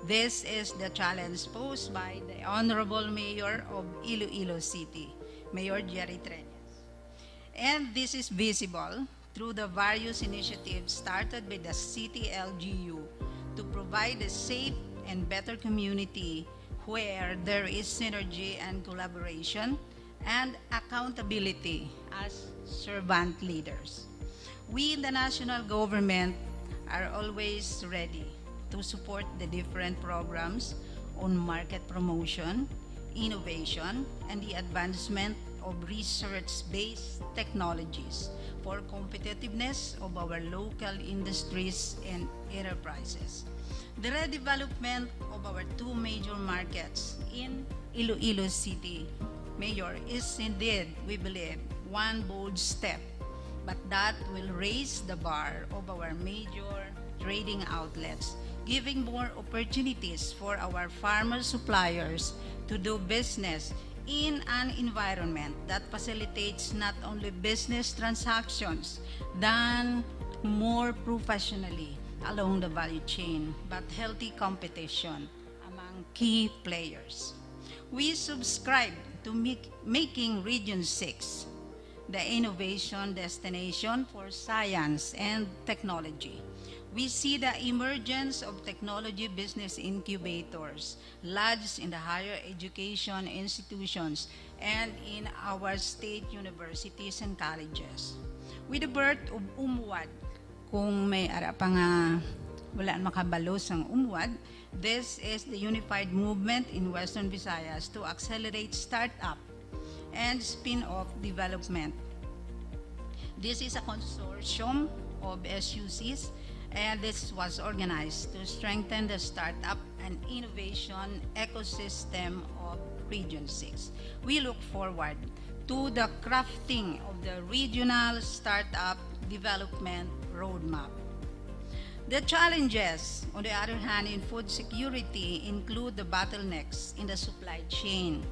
This is the challenge posed by the Honorable Mayor of Iloilo City, Mayor Jerry Treñas. And this is visible through the various initiatives started by the City LGU to provide a safe and better community where there is synergy and collaboration and accountability as servant leaders. We in the national government are always ready to support the different programs on market promotion, innovation, and the advancement of research-based technologies for competitiveness of our local industries and enterprises. The redevelopment of our two major markets in Iloilo City, Mayor, is indeed, we believe, one bold step, but that will raise the bar of our major trading outlets, giving more opportunities for our farmer suppliers to do business in an environment that facilitates not only business transactions done more professionally along the value chain, but healthy competition among key players. We subscribe to making Region 6 the innovation destination for science and technology. We see the emergence of technology business incubators lodged in the higher education institutions and in our state universities and colleges. With the birth of UMWAD, kung may ara pa nga wala makabalos ang UMWAD, this is the unified movement in Western Visayas to accelerate startup and spin-off development. This is a consortium of SUCs, and this was organized to strengthen the startup and innovation ecosystem of Region 6. We look forward to the crafting of the regional startup development roadmap. The challenges, on the other hand, in food security include the bottlenecks in the supply chain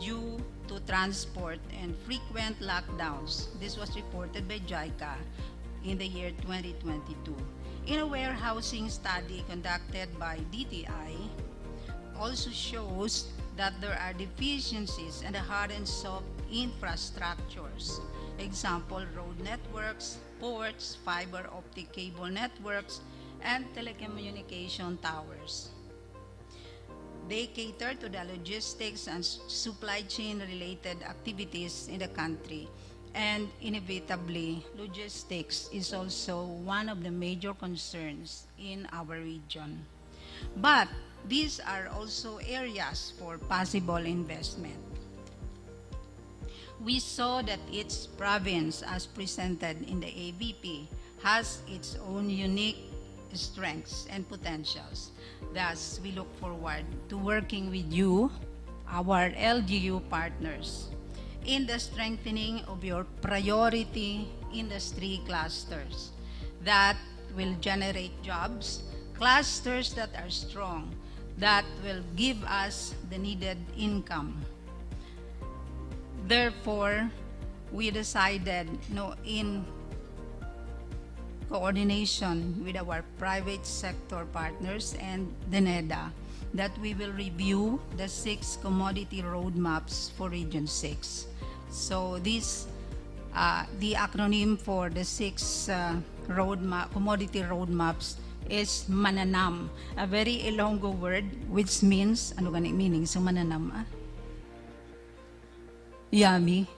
due to transport and frequent lockdowns. This was reported by JICA in the year 2022. In a warehousing study conducted by DTI, also shows that there are deficiencies in the hard and soft infrastructures. Example, road networks, ports, fiber optic cable networks, and telecommunication towers. They cater to the logistics and supply chain related activities in the country. And inevitably, logistics is also one of the major concerns in our region. But these are also areas for possible investment. We saw that each province, as presented in the AVP, has its own unique strengths and potentials. Thus, we look forward to working with you, our LGU partners, in the strengthening of your priority industry clusters that will generate jobs, clusters that are strong, that will give us the needed income. Therefore, we decided, in coordination with our private sector partners and the NEDA, that we will review the 6 commodity roadmaps for Region 6. So this, the acronym for the 6 commodity roadmaps is mananam, a very Ilonggo word which means, ano gani meaning sa mananam? Yummy.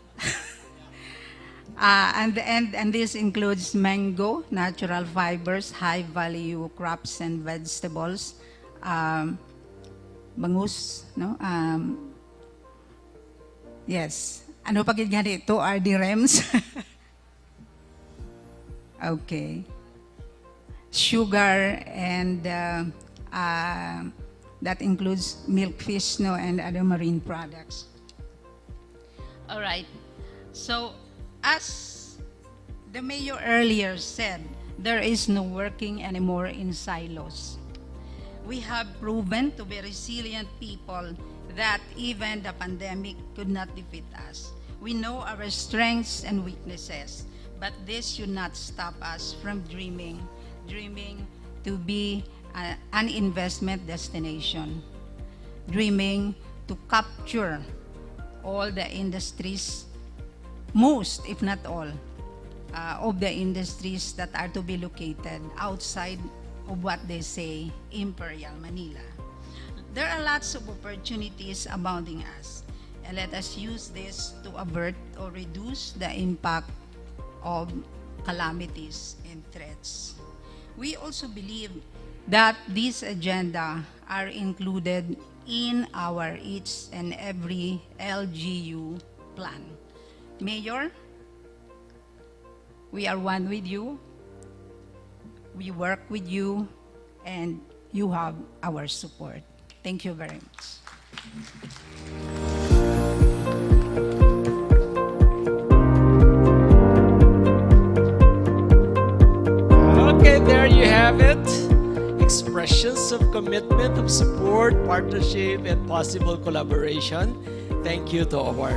And this includes mango, natural fibers, high value crops and vegetables, bangus, no? Yes. Ano pa gid gani ito? RD-REMS? Okay. Sugar and that includes milk fish, no, and other marine products. All right. So, as the mayor earlier said, there is no working anymore in silos. We have proven to be resilient people that even the pandemic could not defeat us. We know our strengths and weaknesses, but this should not stop us from dreaming to be an investment destination, dreaming to capture all the industries, most, if not all, of the industries that are to be located outside of what they say Imperial Manila. There are lots of opportunities abounding us, and let us use this to avert or reduce the impact of calamities and threats. We also believe that this agenda are included in our each and every LGU plan. Mayor, we are one with you, we work with you, and you have our support. Thank you very much. Okay, there you have it. Expressions of commitment, of support, partnership, and possible collaboration. Thank you to our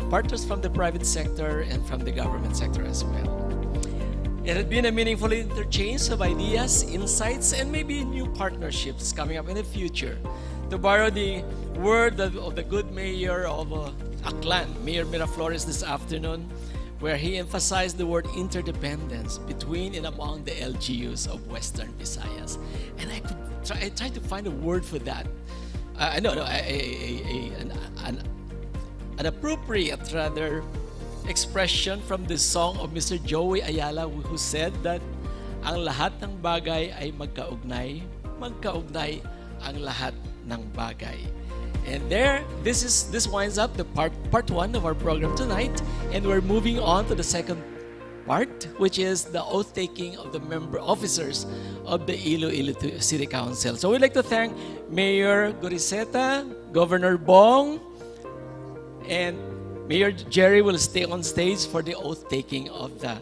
partners from the private sector and from the government sector as well. It had been a meaningful interchange of ideas, insights, and maybe new partnerships coming up in the future. To borrow the word of the good mayor of Aklan, Mayor Miraflores, this afternoon, where he emphasized the word interdependence between and among the LGUs of Western Visayas. And I tried to find a word for that. An appropriate, rather, expression from the song of Mr. Joey Ayala, who said that ang lahat ng bagay ay magkaugnay, magkaugnay ang lahat ng bagay. And this winds up the part one of our program tonight, and we're moving on to the second part, which is the oath taking of the officers of the Iloilo City Council. So we'd like to thank Mayor Goriseta, Governor Bong, and Mayor Jerry will stay on stage for the oath taking of the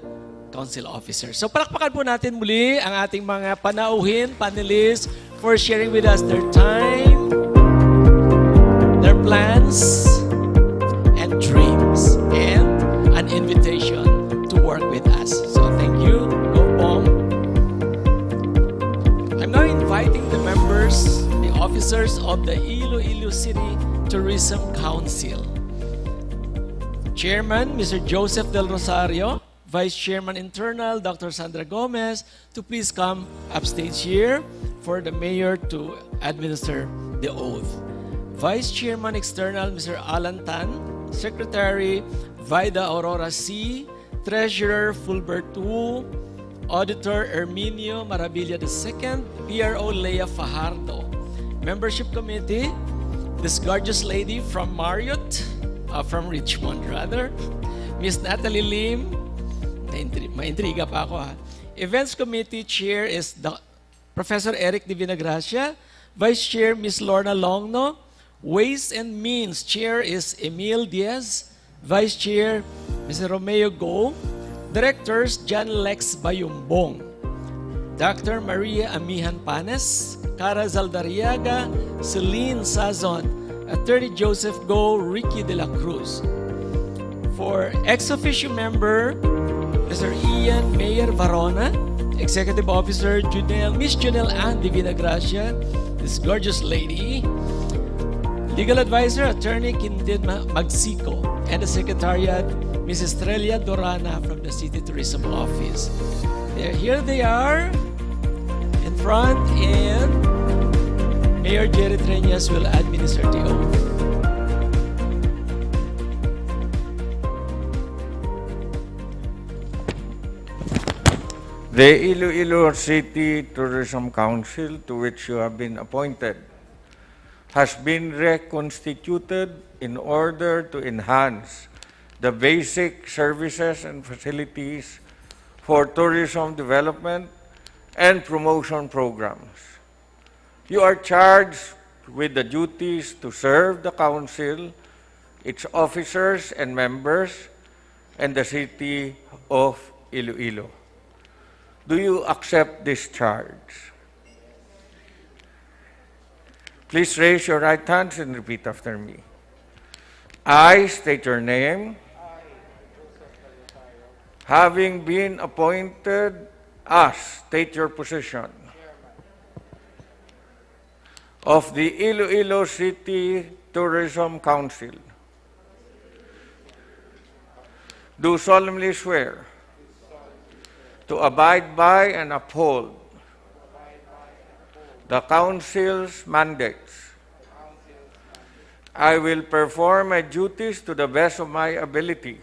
council officers. So palakpakan po natin muli ang ating mga panauhin, panelists, for sharing with us their time, their plans, and dreams, and an invitation to work with us. So thank you, Go Bong. I'm now inviting the members, the officers of the Iloilo City Tourism Council. Chairman, Mr. Joseph Del Rosario, Vice Chairman Internal, Dr. Sandra Gomez, to please come upstage here for the Mayor to administer the oath. Vice Chairman External, Mr. Alan Tan, Secretary, Vida Aurora C., Treasurer, Fulbert Wu, Auditor, Herminio Maravilla II, PRO, Lea Fajardo. Membership Committee, this gorgeous lady from Marriott, from Richmond rather, Miss Natalie Lim, ma-intriga pa ako ha. Events Committee Chair is Professor Eric de Vinagracia, Vice Chair Miss Lorna Longno, Ways and Means Chair is Emil Diaz, Vice Chair Mr. Romeo Go, Directors John Lex Bayumbong, Dr. Maria Amihan Panes, Cara Zaldariaga, Celine Sazon, Attorney Joseph Go, Ricky de la Cruz. For ex-officio member, Mr. Ian Mayer Varona, Executive Officer Miss Junel Ann de Vinagracia, this gorgeous lady. Legal Advisor, Attorney Quintin Magsico, and the Secretariat, Mrs. Estrella Dorana from the City Tourism Office. Here they are in front, and Mayor Jerry Treñas will administer the oath. The Iloilo City Tourism Council, to which you have been appointed, has been reconstituted in order to enhance the basic services and facilities for tourism development and promotion programs. You are charged with the duties to serve the Council, its officers and members, and the City of Iloilo. Do you accept this charge? Please raise your right hands and repeat after me. I state your name. Having been appointed as, state your position, of the Iloilo City Tourism Council, do solemnly swear to abide by and uphold the Council's mandates I will perform my duties to the best of my ability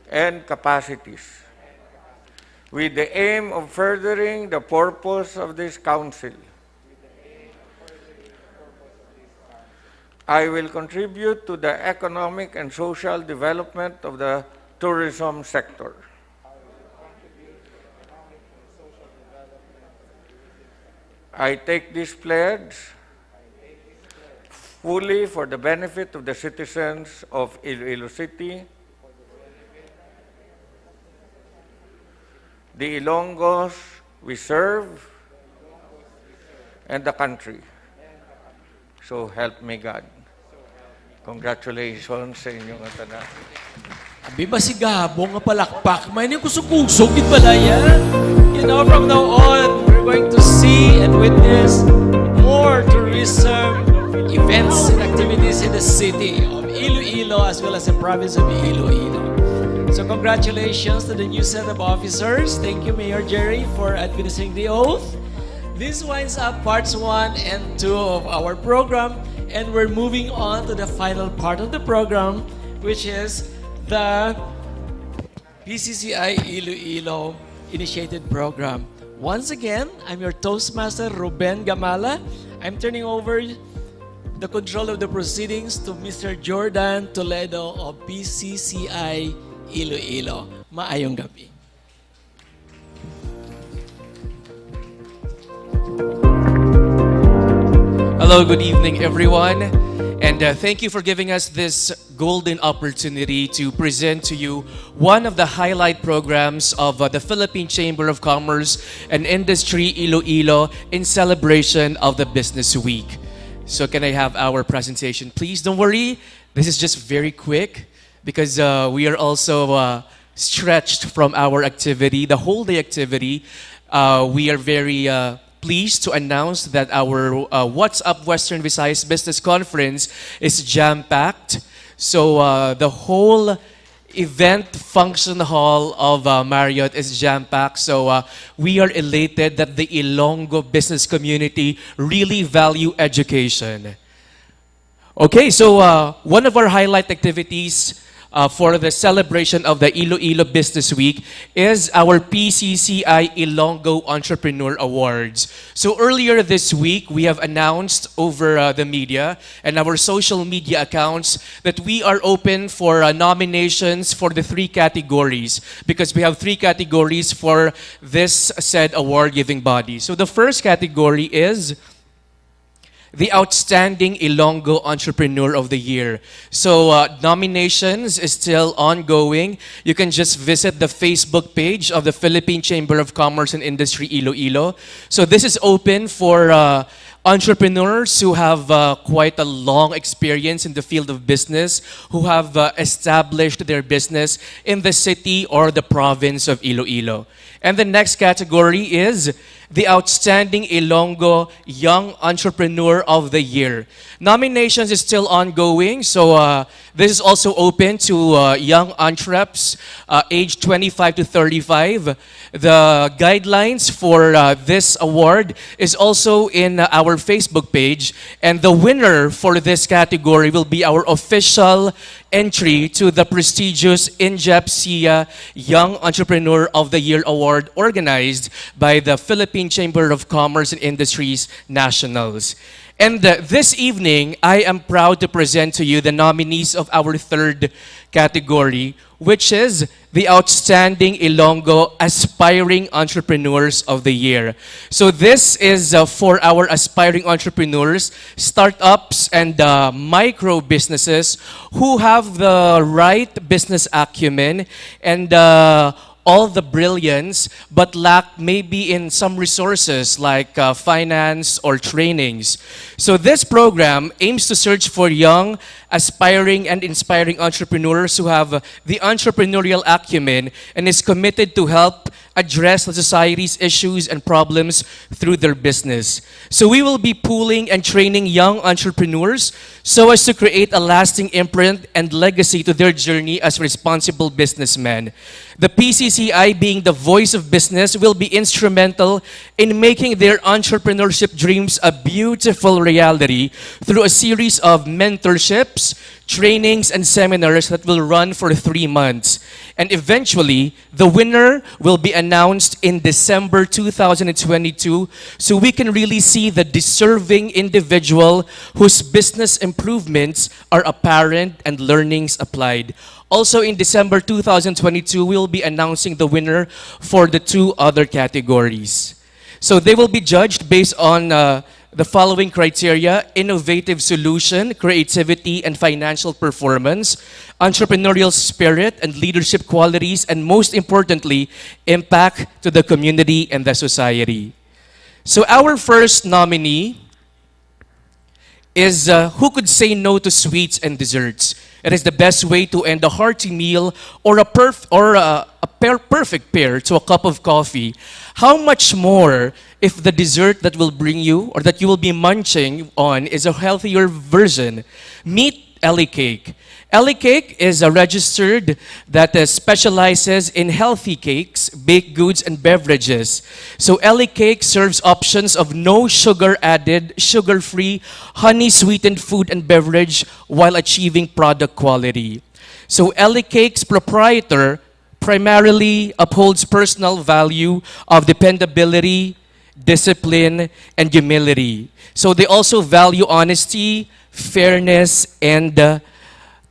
and capacities, with the aim of furthering the purpose of this council. I will contribute to the economic and social development of the tourism sector. I take this pledge fully for the benefit of the citizens of Iloilo City, the Ilonggos we serve, and the country. So help me God. Congratulations sa inyong tanan. Abi masigabong nga palakpak. May niyong kusog-kusog din pala yan. You know, from now on, we're going to see and witness more tourism events and activities in the city of Iloilo as well as the province of Iloilo. So congratulations to the new set of officers. Thank you, Mayor Jerry, for administering the oath. This winds up parts 1 and 2 of our program, and we're moving on to the final part of the program, which is the PCCI Iloilo initiated program. Once again, I'm your Toastmaster, Ruben Gamala. I'm turning over the control of the proceedings to Mr. Jordan Toledo of PCCI Iloilo. Maayong gabi. Hello, good evening, everyone. And thank you for giving us this golden opportunity to present to you one of the highlight programs of the Philippine Chamber of Commerce and Industry Iloilo in celebration of the Business Week. So can I have our presentation, please? Don't worry, this is just very quick because we are also stretched from our activity, the whole day activity. We are very pleased to announce that our What's Up Western Visayas Business Conference is jam-packed. So the whole event function hall of Marriott is jam-packed. So we are elated that the Ilonggo business community really value education. Okay, so one of our highlight activities for the celebration of the Iloilo Business Week is our PCCI Ilonggo Entrepreneur Awards. So earlier this week, we have announced over the media and our social media accounts that we are open for nominations for the 3 categories because we have 3 categories for this said award-giving body. So the first category is the Outstanding Ilonggo Entrepreneur of the Year. So nominations is still ongoing. You can just visit the Facebook page of the Philippine Chamber of Commerce and Industry Iloilo. So this is open for entrepreneurs who have quite a long experience in the field of business, who have established their business in the city or the province of Iloilo. And the next category is the Outstanding Ilonggo Young Entrepreneur of the Year. Nominations is still ongoing, so this is also open to young entrepreneurs aged 25 to 35. The guidelines for this award is also in our Facebook page, and the winner for this category will be our official entry to the prestigious INJEP-SIA Young Entrepreneur of the Year Award organized by the Philippine Chamber of Commerce and Industries Nationals. And this evening, I am proud to present to you the nominees of our third category, which is the Outstanding Ilonggo Aspiring Entrepreneurs of the Year. So this is for our aspiring entrepreneurs, startups, and micro businesses who have the right business acumen and all the brilliance, but lack maybe in some resources like finance or trainings. So this program aims to search for young, aspiring, and inspiring entrepreneurs who have the entrepreneurial acumen and is committed to help address the society's issues and problems through their business. So we will be pooling and training young entrepreneurs so as to create a lasting imprint and legacy to their journey as responsible businessmen. The PCCI, being the voice of business, will be instrumental in making their entrepreneurship dreams a beautiful reality through a series of mentorships, trainings, and seminars that will run for 3 months. And eventually, the winner will be announced in December 2022, so we can really see the deserving individual whose business improvements are apparent and learnings applied. Also in December 2022, we will be announcing the winner for the 2 other categories. So they will be judged based on the following criteria: innovative solution, creativity, and financial performance, entrepreneurial spirit and leadership qualities, and most importantly, impact to the community and the society. So our first nominee is who could say no to sweets and desserts? It is the best way to end a hearty meal or a perfect pair to a cup of coffee. How much more if the dessert that will bring you or that you will be munching on is a healthier version? Meet Ellie Cake. Ellie Cake is a registered that specializes in healthy cakes, baked goods, and beverages. So Ellie Cake serves options of no sugar added, sugar-free, honey-sweetened food and beverage while achieving product quality. So Ellie Cake's proprietor primarily upholds personal value of dependability, discipline, and humility. So they also value honesty, fairness, and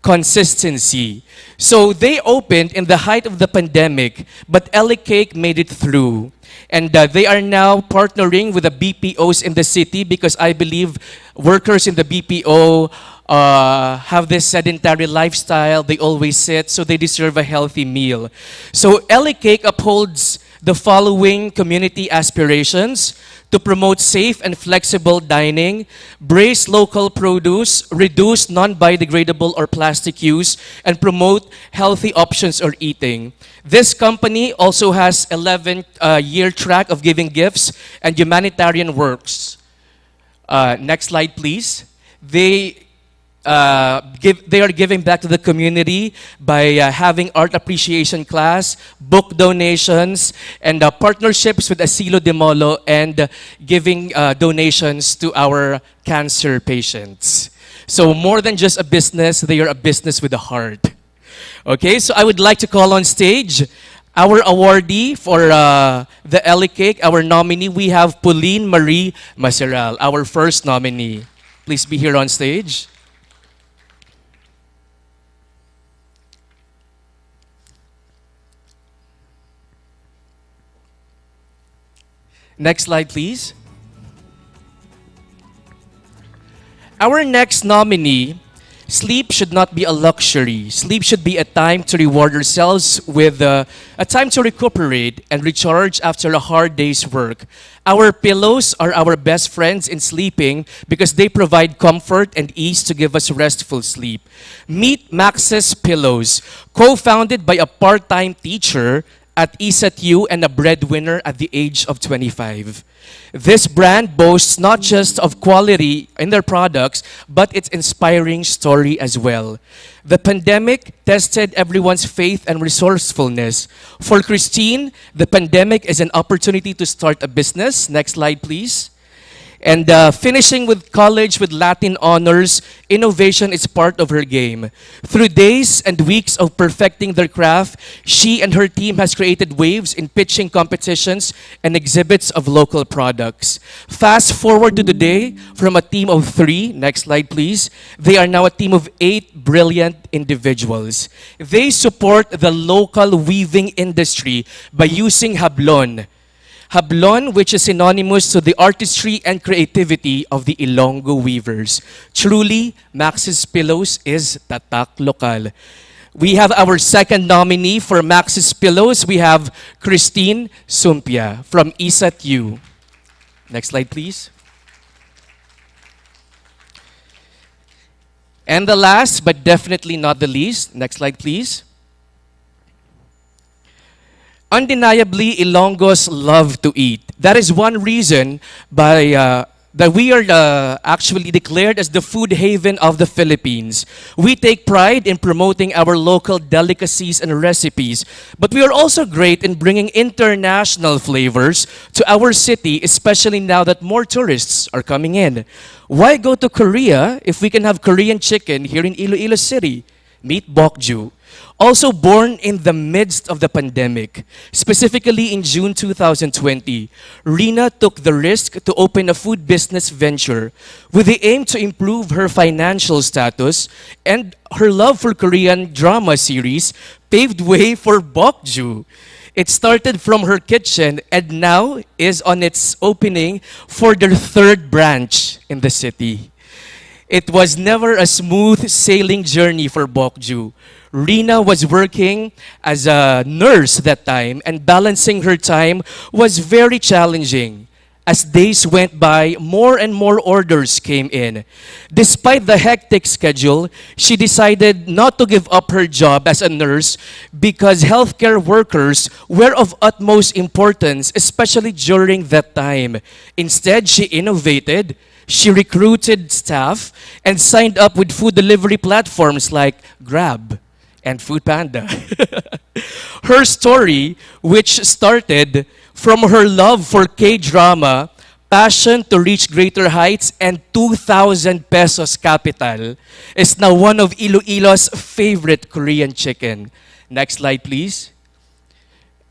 consistency. So they opened in the height of the pandemic, but Ellie Cake made it through. And they are now partnering with the BPOs in the city because I believe workers in the BPO have this sedentary lifestyle. They always sit, so they deserve a healthy meal. So Ellie Cake upholds the following community aspirations: to promote safe and flexible dining, brace local produce, reduce non-biodegradable or plastic use, and promote healthy options or eating. This company also has 11-year track of giving gifts and humanitarian works. Next slide, please. They are giving back to the community by having art appreciation class, book donations, and partnerships with Asilo de Molo, and giving donations to our cancer patients. So more than just a business, they are a business with a heart. Okay, so I would like to call on stage our awardee for the Ellie Cake, our nominee. We have Pauline Marie Maseral, our first nominee. Please be here on stage. Next slide, please. Our next nominee, sleep should not be a luxury. Sleep should be a time to reward ourselves with a time to recuperate and recharge after a hard day's work. Our pillows are our best friends in sleeping because they provide comfort and ease to give us restful sleep. Meet Max's Pillows, co-founded by a part-time teacher at ESATU and a breadwinner at the age of 25. This brand boasts not just of quality in their products, but its inspiring story as well. The pandemic tested everyone's faith and resourcefulness. For Christine, the pandemic is an opportunity to start a business. Next slide, please. And finishing with college with Latin honors, innovation is part of her game. Through days and weeks of perfecting their craft, she and her team has created waves in pitching competitions and exhibits of local products. Fast forward to today, from a team of 3, next slide please, they are now a team of 8 brilliant individuals. They support the local weaving industry by using hablon. Hablon, which is synonymous to the artistry and creativity of the Ilonggo weavers. Truly, Max's Pillows is tatak lokal. We have our second nominee for Max's Pillows. We have Christine Sumpia from ESATU. Next slide, please. And the last, but definitely not the least, next slide, please. Undeniably, Ilonggos love to eat. That is one reason that we are actually declared as the food haven of the Philippines. We take pride in promoting our local delicacies and recipes, but we are also great in bringing international flavors to our city, especially now that more tourists are coming in. Why go to Korea if we can have Korean chicken here in Iloilo City? Meet Bokju. Also born in the midst of the pandemic, specifically in June 2020, Rina took the risk to open a food business venture with the aim to improve her financial status, and her love for Korean drama series paved way for Bokju. It started from her kitchen and now is on its opening for their third branch in the city. It was never a smooth sailing journey for Bokju. Rina was working as a nurse that time, and balancing her time was very challenging. As days went by, more and more orders came in. Despite the hectic schedule, she decided not to give up her job as a nurse because healthcare workers were of utmost importance, especially during that time. Instead, she innovated. She recruited staff and signed up with food delivery platforms like Grab and Food Panda. Her story, which started from her love for K-drama, passion to reach greater heights, and 2,000 pesos capital, is now one of Iloilo's favorite Korean chicken. Next slide, please.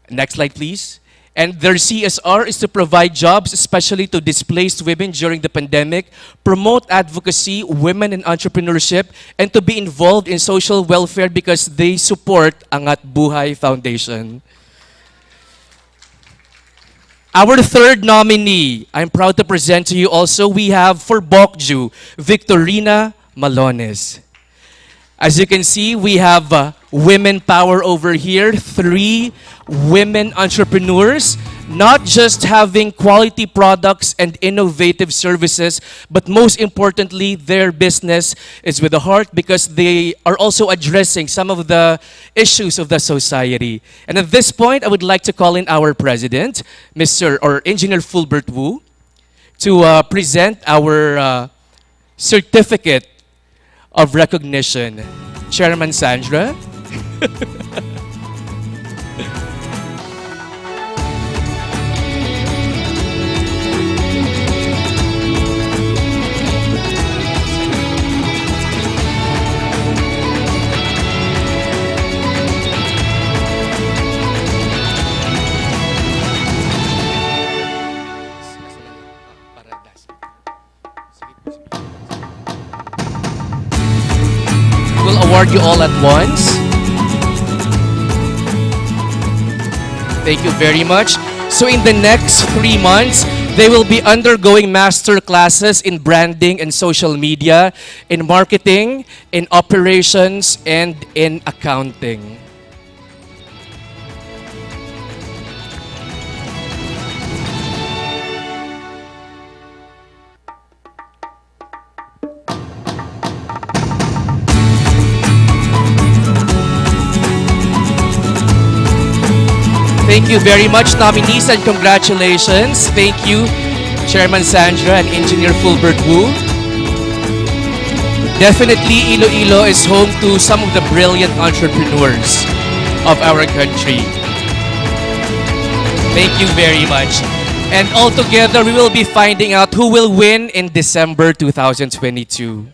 Next slide, please. And their CSR is to provide jobs, especially to displaced women during the pandemic, promote advocacy, women in entrepreneurship, and to be involved in social welfare because they support Angat Buhay Foundation. Our third nominee, I'm proud to present to you also, we have for Bokju, Victorina Malones. As you can see, we have women power over here, 3 women entrepreneurs, not just having quality products and innovative services, but most importantly, their business is with a heart because they are also addressing some of the issues of the society. And at this point, I would like to call in our president, Engineer Fulbert Wu, to present our certificate of recognition. Chairman Sandra. We'll award you all at once. Thank you very much. So in the next 3 months, they will be undergoing master classes in branding and social media, in marketing, in operations, and in accounting. Thank you very much, nominees, and congratulations. Thank you, Chairman Sandra and Engineer Fulbert Wu. Definitely, Iloilo is home to some of the brilliant entrepreneurs of our country. Thank you very much. And all together, we will be finding out who will win in December 2022.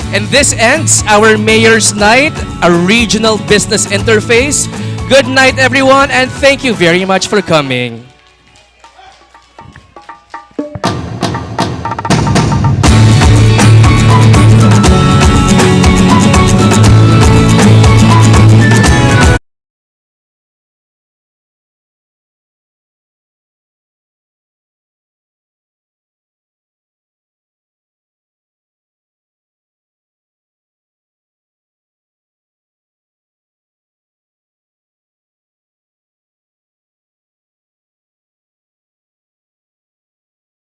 And this ends our Mayor's Night, a regional business interface. Good night, everyone, and thank you very much for coming.